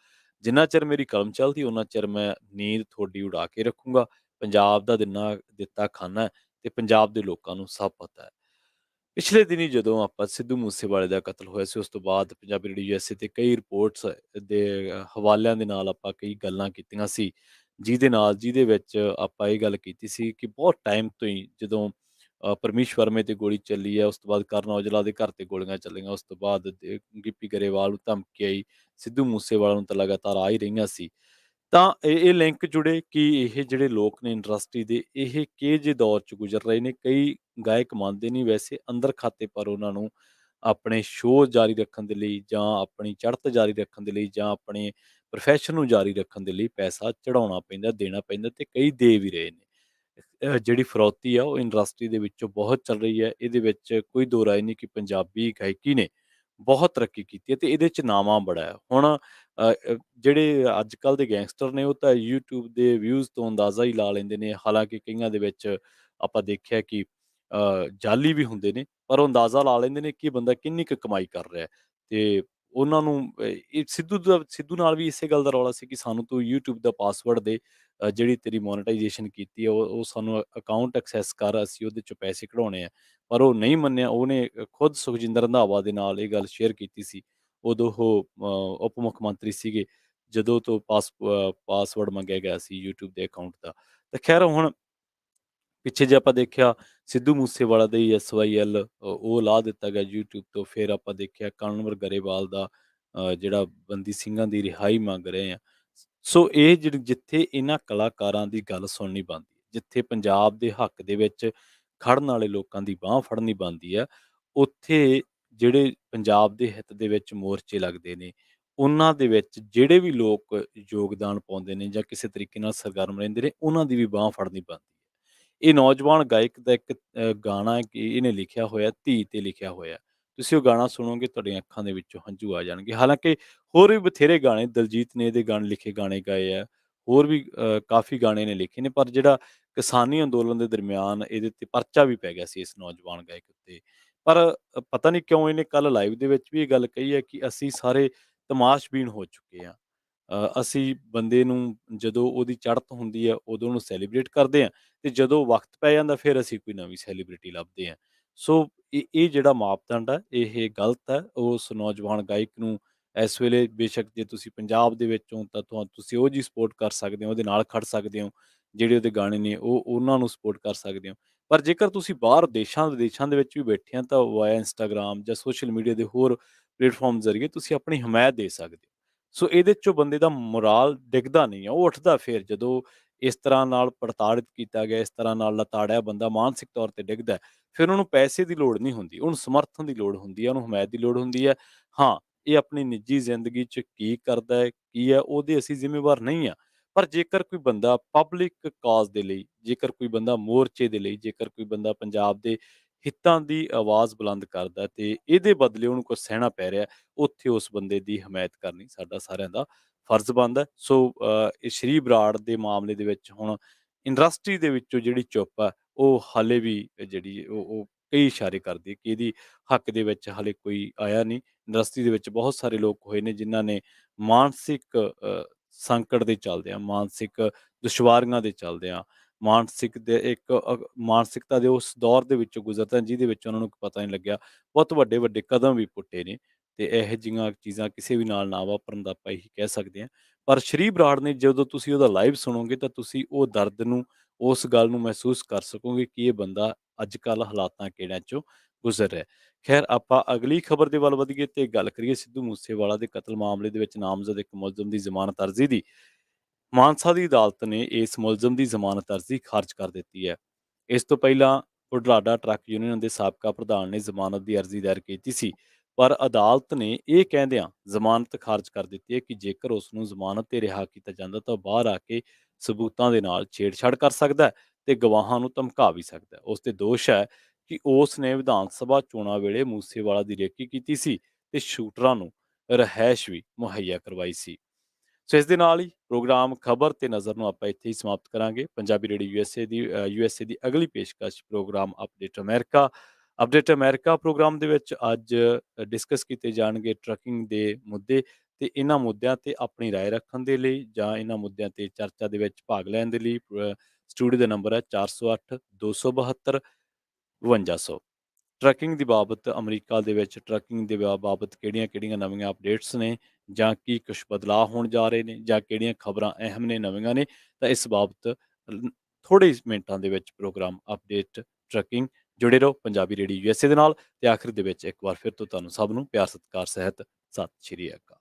ਜਿੰਨਾ ਚਿਰ ਮੇਰੀ ਕਲਮ ਚੱਲਦੀ ਉਹਨਾਂ ਚਿਰ ਮੈਂ ਨੀਂਦ ਤੁਹਾਡੀ ਉਡਾ ਕੇ ਰੱਖੂੰਗਾ। ਪੰਜਾਬ ਦਾ ਦਿੱਤਾ ਖਾਨਾ ਹੈ ਤੇ ਪੰਜਾਬ ਦੇ ਲੋਕਾਂ ਨੂੰ ਸਭ ਪਤਾ ਹੈ। ਪਿਛਲੇ ਦਿਨੀ ਜਦੋਂ ਆਪਾਂ ਸਿੱਧੂ ਮੂਸੇਵਾਲੇ ਦਾ ਕਤਲ ਹੋਇਆ ਸੀ, ਉਸ ਤੋਂ ਬਾਅਦ ਪੰਜਾਬੀ ਰੇਡੀਓ USA ਤੇ ਕਈ ਰਿਪੋਰਟਸ ਦੇ ਹਵਾਲਿਆਂ ਦੇ ਨਾਲ ਆਪਾਂ ਕਈ ਗੱਲਾਂ ਕੀਤੀਆਂ ਸੀ, ਜਿਹਦੇ ਵਿੱਚ ਆਪਾਂ ਇਹ ਗੱਲ ਕੀਤੀ ਸੀ ਕਿ ਬਹੁਤ ਟਾਈਮ ਤੋਂ ਹੀ ਜਦੋਂ ਪਰਮੀਸ਼ ਵਰਮੇ ਤੇ ਗੋਲੀ ਚੱਲੀ ਹੈ, ਉਸ ਤੋਂ ਬਾਅਦ ਕਰਨ ਔਜਲਾ ਦੇ ਘਰ ਤੇ ਗੋਲੀਆਂ ਚੱਲੀਆਂ, ਉਸ ਤੋਂ ਬਾਅਦ ਗਿੱਪੀ ਗਰੇਵਾਲ ਨੂੰ ਧਮਕੀ ਆਈ, ਸਿੱਧੂ ਮੂਸੇਵਾਲਾ ਨੂੰ ਤਾਂ ਲਗਾਤਾਰ ਆ ਹੀ ਰਹੀਆਂ ਸੀ। ਤਾਂ ਇਹ ਲਿੰਕ ਜੁੜੇ ਕਿ ਇਹ ਜਿਹੜੇ ਲੋਕ ਨੇ ਇੰਡਸਟਰੀ ਦੇ, ਇਹ ਕਿਹੋ ਜਿਹੇ ਦੌਰ 'ਚ ਗੁਜ਼ਰ ਰਹੇ ਨੇ। ਕਈ ਗਾਇਕ ਮੰਨਦੇ ਨਹੀਂ ਵੈਸੇ ਅੰਦਰ ਖਾਤੇ, ਪਰ ਉਹਨਾਂ ਨੂੰ ਆਪਣੇ ਸ਼ੋਅ ਜਾਰੀ ਰੱਖਣ ਦੇ ਲਈ ਜਾਂ ਆਪਣੀ ਚੜ੍ਹਤ ਜਾਰੀ ਰੱਖਣ ਦੇ ਲਈ ਜਾਂ ਆਪਣੇ ਪ੍ਰੋਫੈਸ਼ਨ ਨੂੰ ਜਾਰੀ ਰੱਖਣ ਦੇ ਲਈ ਪੈਸਾ ਚੜਾਉਣਾ ਪੈਂਦਾ, ਦੇਣਾ ਪੈਂਦਾ, ਤੇ ਕਈ ਦੇ ਵੀ ਰਹੇ ਨੇ। ਜਿਹੜੀ ਫਰੌਤੀ ਆ ਉਹ ਇੰਡਸਟਰੀ ਦੇ ਵਿੱਚੋਂ ਬਹੁਤ ਚੱਲ ਰਹੀ ਹੈ। ਇਹਦੇ ਵਿੱਚ ਕੋਈ ਦੋ ਰਾਏ ਨਹੀਂ ਕਿ ਪੰਜਾਬੀ ਗਾਇਕੀ ਨੇ ਬਹੁਤ ਤਰੱਕੀ ਕੀਤੀ ਹੈ ਤੇ ਇਹਦੇ 'ਚ ਨਾਵਾਂ ਬੜਾ ਹੈ। ਹੁਣ ਜਿਹੜੇ ਅੱਜ ਕੱਲ੍ਹ ਦੇ ਗੈਂਗਸਟਰ ਨੇ ਉਹ ਤਾਂ YouTube ਦੇ ਵਿਊਜ਼ ਤੋਂ ਅੰਦਾਜ਼ਾ ਹੀ ਲਾ ਲੈਂਦੇ ਨੇ। ਹਾਲਾਂਕਿ ਕਈਆਂ ਦੇ ਵਿੱਚ ਆਪਾਂ ਦੇਖਿਆ ਕਿ ਜਾਲੀ ਵੀ ਹੁੰਦੇ ਨੇ, ਪਰ ਉਹ ਅੰਦਾਜ਼ਾ ਲਾ ਲੈਂਦੇ ਨੇ ਕਿ ਇਹ ਬੰਦਾ ਕਿੰਨੀ ਕੁ ਕਮਾਈ ਕਰ ਰਿਹਾ ਹੈ। ਤੇ ਉਹਨਾਂ ਨੂੰ ਇਹ ਸਿੱਧੂ ਨਾਲ ਵੀ ਇਸੇ ਗੱਲ ਦਾ ਰੌਲਾ ਸੀ ਕਿ ਸਾਨੂੰ ਤੂੰ YouTube ਦਾ ਪਾਸਵਰਡ ਦੇ, ਜਿਹੜੀ ਤੇਰੀ ਮੋਨੇਟਾਈਜੇਸ਼ਨ ਕੀਤੀ ਹੈ ਉਹ ਸਾਨੂੰ ਅਕਾਊਂਟ ਐਕਸੈਸ ਕਰ, ਅਸੀਂ ਉਹਦੇ 'ਚੋਂ ਪੈਸੇ ਕਢਾਉਣੇ ਆ। ਪਰ ਉਹ ਨਹੀਂ ਮੰਨਿਆ। ਉਹਨੇ ਖੁਦ ਸੁਖਜਿੰਦਰ ਰੰਧਾਵਾ ਦੇ ਨਾਲ ਇਹ ਗੱਲ ਸ਼ੇਅਰ ਕੀਤੀ ਸੀ। ਉਦੋਂ ਉਹ ਉਪ ਮੁੱਖ ਮੰਤਰੀ ਸੀਗੇ, ਜਦੋਂ ਤੋਂ ਪਾਸਵਰਡ ਮੰਗਿਆ ਗਿਆ ਸੀ YouTube ਦੇ ਅਕਾਊਂਟ ਦਾ। ਤਾਂ ਖੈਰ ਹੁਣ ਪਿੱਛੇ ਜੇ ਆਪਾਂ ਦੇਖਿਆ ਸਿੱਧੂ ਮੂਸੇਵਾਲਾ ਦਾ ਹੀ SYL ਉਹ ਲਾ ਦਿੱਤਾ ਗਿਆ YouTube ਤੋਂ। ਫਿਰ ਆਪਾਂ ਦੇਖਿਆ ਕਨਵਰ ਗਰੇਵਾਲ ਦਾ ਜਿਹੜਾ ਬੰਦੀ ਸਿੰਘਾਂ ਦੀ ਰਿਹਾਈ ਮੰਗ ਰਹੇ ਆ। ਸੋ ਇਹ ਜਿੱਥੇ ਇਹਨਾਂ ਕਲਾਕਾਰਾਂ ਦੀ ਗੱਲ ਸੁਣਨੀ ਬਣਦੀ ਹੈ, ਜਿੱਥੇ ਪੰਜਾਬ ਦੇ ਹੱਕ ਦੇ ਵਿੱਚ ਖੜਨ ਵਾਲੇ ਲੋਕਾਂ ਦੀ ਬਾਂਹ ਫੜਨੀ ਬਣਦੀ ਆ, ਉੱਥੇ ਜਿਹੜੇ ਪੰਜਾਬ ਦੇ ਹਿੱਤ ਦੇ ਵਿੱਚ ਮੋਰਚੇ ਲੱਗਦੇ ਨੇ, ਉਹਨਾਂ ਦੇ ਵਿੱਚ ਜਿਹੜੇ ਵੀ ਲੋਕ ਯੋਗਦਾਨ ਪਾਉਂਦੇ ਨੇ ਜਾਂ ਕਿਸੇ ਤਰੀਕੇ ਨਾਲ ਸਰਗਰਮ ਰਹਿੰਦੇ ਨੇ, ਉਹਨਾਂ ਦੀ ਵੀ ਬਾਂਹ ਫੜਨੀ ਬਣਦੀ ਹੈ। ਇਹ ਨੌਜਵਾਨ ਗਾਇਕ ਦਾ ਇੱਕ ਗਾਣਾ ਹੈ ਕਿ ਇਹਨੇ ਲਿਖਿਆ ਹੋਇਆ, ਧੀ ਤੇ ਲਿਖਿਆ ਹੋਇਆ। ਤੁਸੀਂ ਉਹ ਗਾਣਾ ਸੁਣੋਗੇ ਤੁਹਾਡੀਆਂ ਅੱਖਾਂ ਦੇ ਵਿੱਚੋਂ ਹੰਝੂ ਆ ਜਾਣਗੇ। ਹਾਲਾਂਕਿ ਹੋਰ ਵੀ ਬਥੇਰੇ ਗਾਣੇ ਦਲਜੀਤ ਨੇ ਇਹਦੇ ਲਿਖੇ ਗਾਣੇ ਗਾਏ ਆ। ਹੋਰ ਵੀ ਕਾਫ਼ੀ ਗਾਣੇ ਨੇ ਲਿਖੇ ਨੇ, ਪਰ ਜਿਹੜਾ ਕਿਸਾਨੀ ਅੰਦੋਲਨ ਦੇ ਦਰਮਿਆਨ ਇਹਦੇ ਤੇ ਪਰਚਾ ਵੀ ਪੈ ਗਿਆ ਸੀ ਇਸ ਨੌਜਵਾਨ ਗਾਇਕ ਉੱਤੇ। ਪਰ ਪਤਾ ਨਹੀਂ ਕਿਉਂ ਇਹਨੇ ਕੱਲ੍ਹ ਲਾਈਵ ਦੇ ਵਿੱਚ ਵੀ ਇਹ ਗੱਲ ਕਹੀ ਹੈ ਕਿ ਅਸੀਂ ਸਾਰੇ ਤਮਾਸ਼ਬੀਨ ਹੋ ਚੁੱਕੇ ਹਾਂ। ਅਸੀਂ ਬੰਦੇ ਨੂੰ ਜਦੋਂ ਉਹਦੀ ਚੜ੍ਹਤ ਹੁੰਦੀ ਹੈ ਉਦੋਂ ਉਹਨੂੰ ਸੈਲੀਬ੍ਰੇਟ ਕਰਦੇ ਹਾਂ, ਤੇ ਜਦੋਂ ਵਕਤ ਪੈ ਜਾਂਦਾ ਫਿਰ ਅਸੀਂ ਕੋਈ ਨਵੀਂ ਸੈਲੀਬ੍ਰਿਟੀ ਲੱਭਦੇ ਹਾਂ। ਸੋ ਇਹ ਜਿਹੜਾ ਮਾਪਦੰਡ ਹੈ ਇਹ ਗਲਤ ਹੈ। ਉਸ ਨੌਜਵਾਨ ਗਾਇਕ ਨੂੰ ਇਸ ਵੇਲੇ ਬੇਸ਼ੱਕ ਜੇ ਤੁਸੀਂ ਪੰਜਾਬ ਦੇ ਵਿੱਚ ਹੋ ਤਾਂ ਤੁਸੀਂ ਉਹ ਜਿਹੀ ਸਪੋਰਟ ਕਰ ਸਕਦੇ ਹੋ, ਉਹਦੇ ਨਾਲ ਖੜ ਸਕਦੇ ਹੋ, ਜਿਹੜੇ ਉਹਦੇ ਗਾਣੇ ਨੇ ਉਹਨਾਂ ਨੂੰ ਸਪੋਰਟ ਕਰ ਸਕਦੇ ਹੋ। ਪਰ ਜੇਕਰ ਤੁਸੀਂ ਬਾਹਰ ਦੇਸ਼ਾਂ ਵਿਦੇਸ਼ਾਂ ਦੇ ਵਿੱਚ ਵੀ ਬੈਠੇ ਆ ਤਾਂ ਵਾਇਆ ਇੰਸਟਾਗ੍ਰਾਮ ਜਾਂ ਸੋਸ਼ਲ ਮੀਡੀਆ ਦੇ ਹੋਰ ਪਲੇਟਫਾਰਮ ਜ਼ਰੀਏ ਤੁਸੀਂ ਆਪਣੀ ਹਮਾਇਤ ਦੇ ਸਕਦੇ ਹੋ। ਸੋ ਇਹਦੇ 'ਚੋਂ ਬੰਦੇ ਦਾ ਮੋਰਾਲ ਡਿੱਗਦਾ ਨਹੀਂ ਆ, ਉਹ ਉੱਠਦਾ ਫਿਰ ਜਦੋਂ ਇਸ ਤਰ੍ਹਾਂ ਨਾਲ ਪ੍ਰਤਾੜਿਤ ਕੀਤਾ ਗਿਆ, ਇਸ ਤਰ੍ਹਾਂ ਨਾਲ ਲਤਾੜਿਆ ਬੰਦਾ ਮਾਨਸਿਕ ਤੌਰ ਤੇ ਡਿੱਗਦਾ ਹੈ। ਫਿਰ ਉਹਨੂੰ ਪੈਸੇ ਦੀ ਲੋੜ ਨਹੀਂ ਹੁੰਦੀ, ਉਹਨੂੰ ਸਮਰਥਨ ਦੀ ਲੋੜ ਹੁੰਦੀ ਹੈ, ਉਹਨੂੰ ਹਮਾਇਤ ਦੀ ਲੋੜ ਹੁੰਦੀ ਹੈ। ਹਾਂ, ਇਹ ਆਪਣੀ ਨਿੱਜੀ ਜ਼ਿੰਦਗੀ 'ਚ ਕੀ ਕਰਦਾ ਹੈ, ਕੀ ਹੈ, ਉਹਦੇ ਅਸੀਂ ਜ਼ਿੰਮੇਵਾਰ ਨਹੀਂ ਹਾਂ। ਪਰ ਜੇਕਰ ਕੋਈ ਬੰਦਾ ਪਬਲਿਕ ਕਾਜ਼ ਦੇ ਲਈ, ਜੇਕਰ ਕੋਈ ਬੰਦਾ ਮੋਰਚੇ ਦੇ ਲਈ, ਜੇਕਰ ਕੋਈ ਬੰਦਾ ਪੰਜਾਬ ਦੇ ਹਿੱਤਾਂ ਦੀ ਆਵਾਜ਼ ਬੁਲੰਦ ਕਰਦਾ ਤੇ ਇਹਦੇ ਬਦਲੇ ਉਹਨੂੰ ਕੁਛ ਸਹਿਣਾ ਪੈ ਰਿਹਾ, ਉੱਥੇ ਉਸ ਬੰਦੇ ਦੀ ਹਮਾਇਤ ਕਰਨੀ ਸਾਡਾ ਸਾਰਿਆਂ ਦਾ ਫਰਜ਼ ਬਣਦਾ ਹੈ। ਸੋ ਇਹ ਸ਼੍ਰੀ ਬਰਾੜ ਦੇ ਮਾਮਲੇ ਦੇ ਵਿੱਚ ਹੁਣ ਇੰਡਸਟਰੀ ਦੇ ਵਿੱਚੋਂ ਜਿਹੜੀ ਚੁੱਪ ਆ, ਉਹ ਹਾਲੇ ਵੀ ਜਿਹੜੀ ਉਹ ਕਈ ਇਸ਼ਾਰੇ ਕਰਦੀ ਹੈ ਕਿ ਇਹਦੀ ਹੱਕ ਦੇ ਵਿੱਚ ਹਾਲੇ ਕੋਈ ਆਇਆ ਨਹੀਂ। ਇੰਡਸਟਰੀ ਦੇ ਵਿੱਚ ਬਹੁਤ ਸਾਰੇ ਲੋਕ ਹੋਏ ਨੇ ਜਿਨ੍ਹਾਂ ਨੇ ਮਾਨਸਿਕ ਸੰਕਟ ਦੇ ਚੱਲਦਿਆਂ, ਮਾਨਸਿਕ ਦੁਸ਼ਵਾਰੀਆਂ ਦੇ ਚੱਲਦਿਆਂ, ਮਾਨਸਿਕ ਦੇ ਮਾਨਸਿਕਤਾ ਦੇ ਉਸ ਦੌਰ ਦੇ ਵਿੱਚੋਂ ਗੁਜ਼ਰਦੇ ਹਨ ਜਿਹਦੇ ਵਿੱਚ ਉਹਨਾਂ ਨੂੰ ਪਤਾ ਨਹੀਂ ਲੱਗਿਆ। ਬਹੁਤ ਵੱਡੇ-ਵੱਡੇ ਕਦਮ ਵੀ ਪੁੱਟੇ ਨੇ ਤੇ ਇਹੋ ਜਿਹੀਆਂ ਚੀਜ਼ਾਂ ਕਿਸੇ ਵੀ ਨਾਲ ਨਾ ਵਾਪਰਨ ਦਾ ਆਪਾਂ ਇਹੀ ਕਹਿ ਸਕਦੇ ਹਾਂ। ਪਰ ਸ਼੍ਰੀ ਬਰਾੜ ਨੇ ਜਦੋਂ ਤੁਸੀਂ ਉਹਦਾ ਲਾਈਵ ਸੁਣੋਗੇ ਤਾਂ ਤੁਸੀਂ ਉਹ ਦਰਦ ਨੂੰ, ਉਸ ਗੱਲ ਨੂੰ ਮਹਿਸੂਸ ਕਰ ਸਕੋਗੇ ਕਿ ਇਹ ਬੰਦਾ ਅੱਜ-ਕੱਲ੍ਹ ਹਾਲਾਤਾਂ ਕਿਹੜਿਆਂ 'ਚੋਂ ਗੁਜ਼ਰ ਰਿਹਾ। ਖੈਰ ਆਪਾਂ ਅਗਲੀ ਖਬਰ ਦੇ ਵੱਲ ਵਧੀਏ ਤੇ ਗੱਲ ਕਰੀਏ ਸਿੱਧੂ ਮੂਸੇਵਾਲਾ ਦੇ ਕਤਲ ਮਾਮਲੇ ਦੇ ਵਿੱਚ ਨਾਮਜ਼ਦ ਇੱਕ ਮੁਲਜ਼ਮ ਦੀ ਜ਼ਮਾਨਤ ਅਰਜ਼ੀ ਦੀ। ਮਾਨਸਾ ਦੀ ਅਦਾਲਤ ਨੇ ਇਸ ਮੁਲਜ਼ਮ ਦੀ ਜ਼ਮਾਨਤ ਅਰਜ਼ੀ ਖਾਰਜ ਕਰ ਦਿੱਤੀ ਹੈ। ਇਸ ਤੋਂ ਪਹਿਲਾਂ ਬੁਢਲਾਡਾ ਟਰੱਕ ਯੂਨੀਅਨ ਦੇ ਸਾਬਕਾ ਪ੍ਰਧਾਨ ਨੇ ਜ਼ਮਾਨਤ ਦੀ ਅਰਜ਼ੀ ਦਾਇਰ ਕੀਤੀ ਸੀ, ਪਰ ਅਦਾਲਤ ਨੇ ਇਹ ਕਹਿੰਦਿਆਂ ਜ਼ਮਾਨਤ ਖਾਰਜ ਕਰ ਦਿੱਤੀ ਹੈ ਕਿ ਜੇਕਰ ਉਸ ਨੂੰ ਜ਼ਮਾਨਤ ਤੇ ਰਿਹਾ ਕੀਤਾ ਜਾਂਦਾ ਤਾਂ ਉਹ ਬਾਹਰ ਆ ਕੇ ਸਬੂਤਾਂ ਦੇ ਨਾਲ ਛੇੜਛਾੜ ਕਰ ਸਕਦਾ ਹੈ ਤੇ ਗਵਾਹਾਂ ਨੂੰ ਧਮਕਾ ਵੀ ਸਕਦਾ ਹੈ। ਉਸ ਤੇ ਦੋਸ਼ ਹੈ ਕਿ ਉਸ ਨੇ ਵਿਧਾਨ ਸਭਾ ਚੋਣਾਂ ਵੇਲੇ ਮੂਸੇਵਾਲਾ ਦੀ ਰੇਕੀ ਕੀਤੀ ਸੀ ਤੇ ਸ਼ੂਟਰਾਂ ਨੂੰ ਰਿਹਾਇਸ਼ ਵੀ ਮੁਹੱਈਆ ਕਰਵਾਈ ਸੀ। ਸੋ ਇਸ ਦੇ ਨਾਲ ਹੀ ਪ੍ਰੋਗਰਾਮ ਖਬਰ ਤੇ ਨਜ਼ਰ ਨੂੰ ਆਪਾਂ ਇੱਥੇ ਹੀ ਸਮਾਪਤ ਕਰਾਂਗੇ। ਪੰਜਾਬੀ ਰੇਡੀਓ ਯੂਐਸਏ ਦੀ ਅਗਲੀ ਪੇਸ਼ਕਸ਼ ਪ੍ਰੋਗਰਾਮ ਅਪਡੇਟ ਅਮਰੀਕਾ ਪ੍ਰੋਗਰਾਮ ਦੇ ਵਿੱਚ ਅੱਜ ਡਿਸਕਸ ਕੀਤੇ ਜਾਣਗੇ ਟਰੱਕਿੰਗ ਦੇ ਮੁੱਦੇ ਤੇ ਇਹਨਾਂ ਮੁੱਦਿਆਂ ਤੇ ਆਪਣੀ ਰਾਏ ਰੱਖਣ ਦੇ ਲਈ ਜਾਂ ਇਹਨਾਂ ਮੁੱਦਿਆਂ ਤੇ ਚਰਚਾ ਦੇ ਵਿੱਚ ਭਾਗ ਲੈਣ ਦੇ ਲਈ ਸਟੂਡੀਓ ਦਾ ਨੰਬਰ ਹੈ 408 272 5200। ਟਰੱਕਿੰਗ ਦੀ ਬਾਬਤ ਅਮਰੀਕਾ ਦੇ ਵਿੱਚ ਟਰੱਕਿੰਗ ਦੇ ਬਾਬਤ ਕਿਹੜੀਆਂ-ਕਿਹੜੀਆਂ ਨਵੀਆਂ ਅਪਡੇਟਸ ਨੇ ਜਾਂ ਕੀ ਕੁਛ ਬਦਲਾਅ ਹੋਣ ਜਾ ਰਹੇ ਨੇ ਜਾਂ ਕਿਹੜੀਆਂ ਖਬਰਾਂ ਅਹਿਮ ਨੇ, ਨਵੀਆਂ ਨੇ, ਤਾਂ ਇਸ ਬਾਬਤ ਥੋੜ੍ਹੇ ਮਿੰਟਾਂ ਦੇ ਵਿੱਚ ਪ੍ਰੋਗਰਾਮ ਅਪਡੇਟ ਟਰੱਕਿੰਗ ਜੁੜੇ ਰਹੋ ਪੰਜਾਬੀ ਰੇਡੀਓ ਯੂਐਸਏ ਦੇ ਨਾਲ ਤੇ ਆਖਿਰ ਦੇ ਵਿੱਚ ਇੱਕ ਵਾਰ ਫਿਰ ਤੋਂ ਤੁਹਾਨੂੰ ਸਭ ਨੂੰ ਪਿਆਰ ਸਤਿਕਾਰ ਸਹਿਤ ਸਤਿ ਸ਼੍ਰੀ ਅਕਾਲ।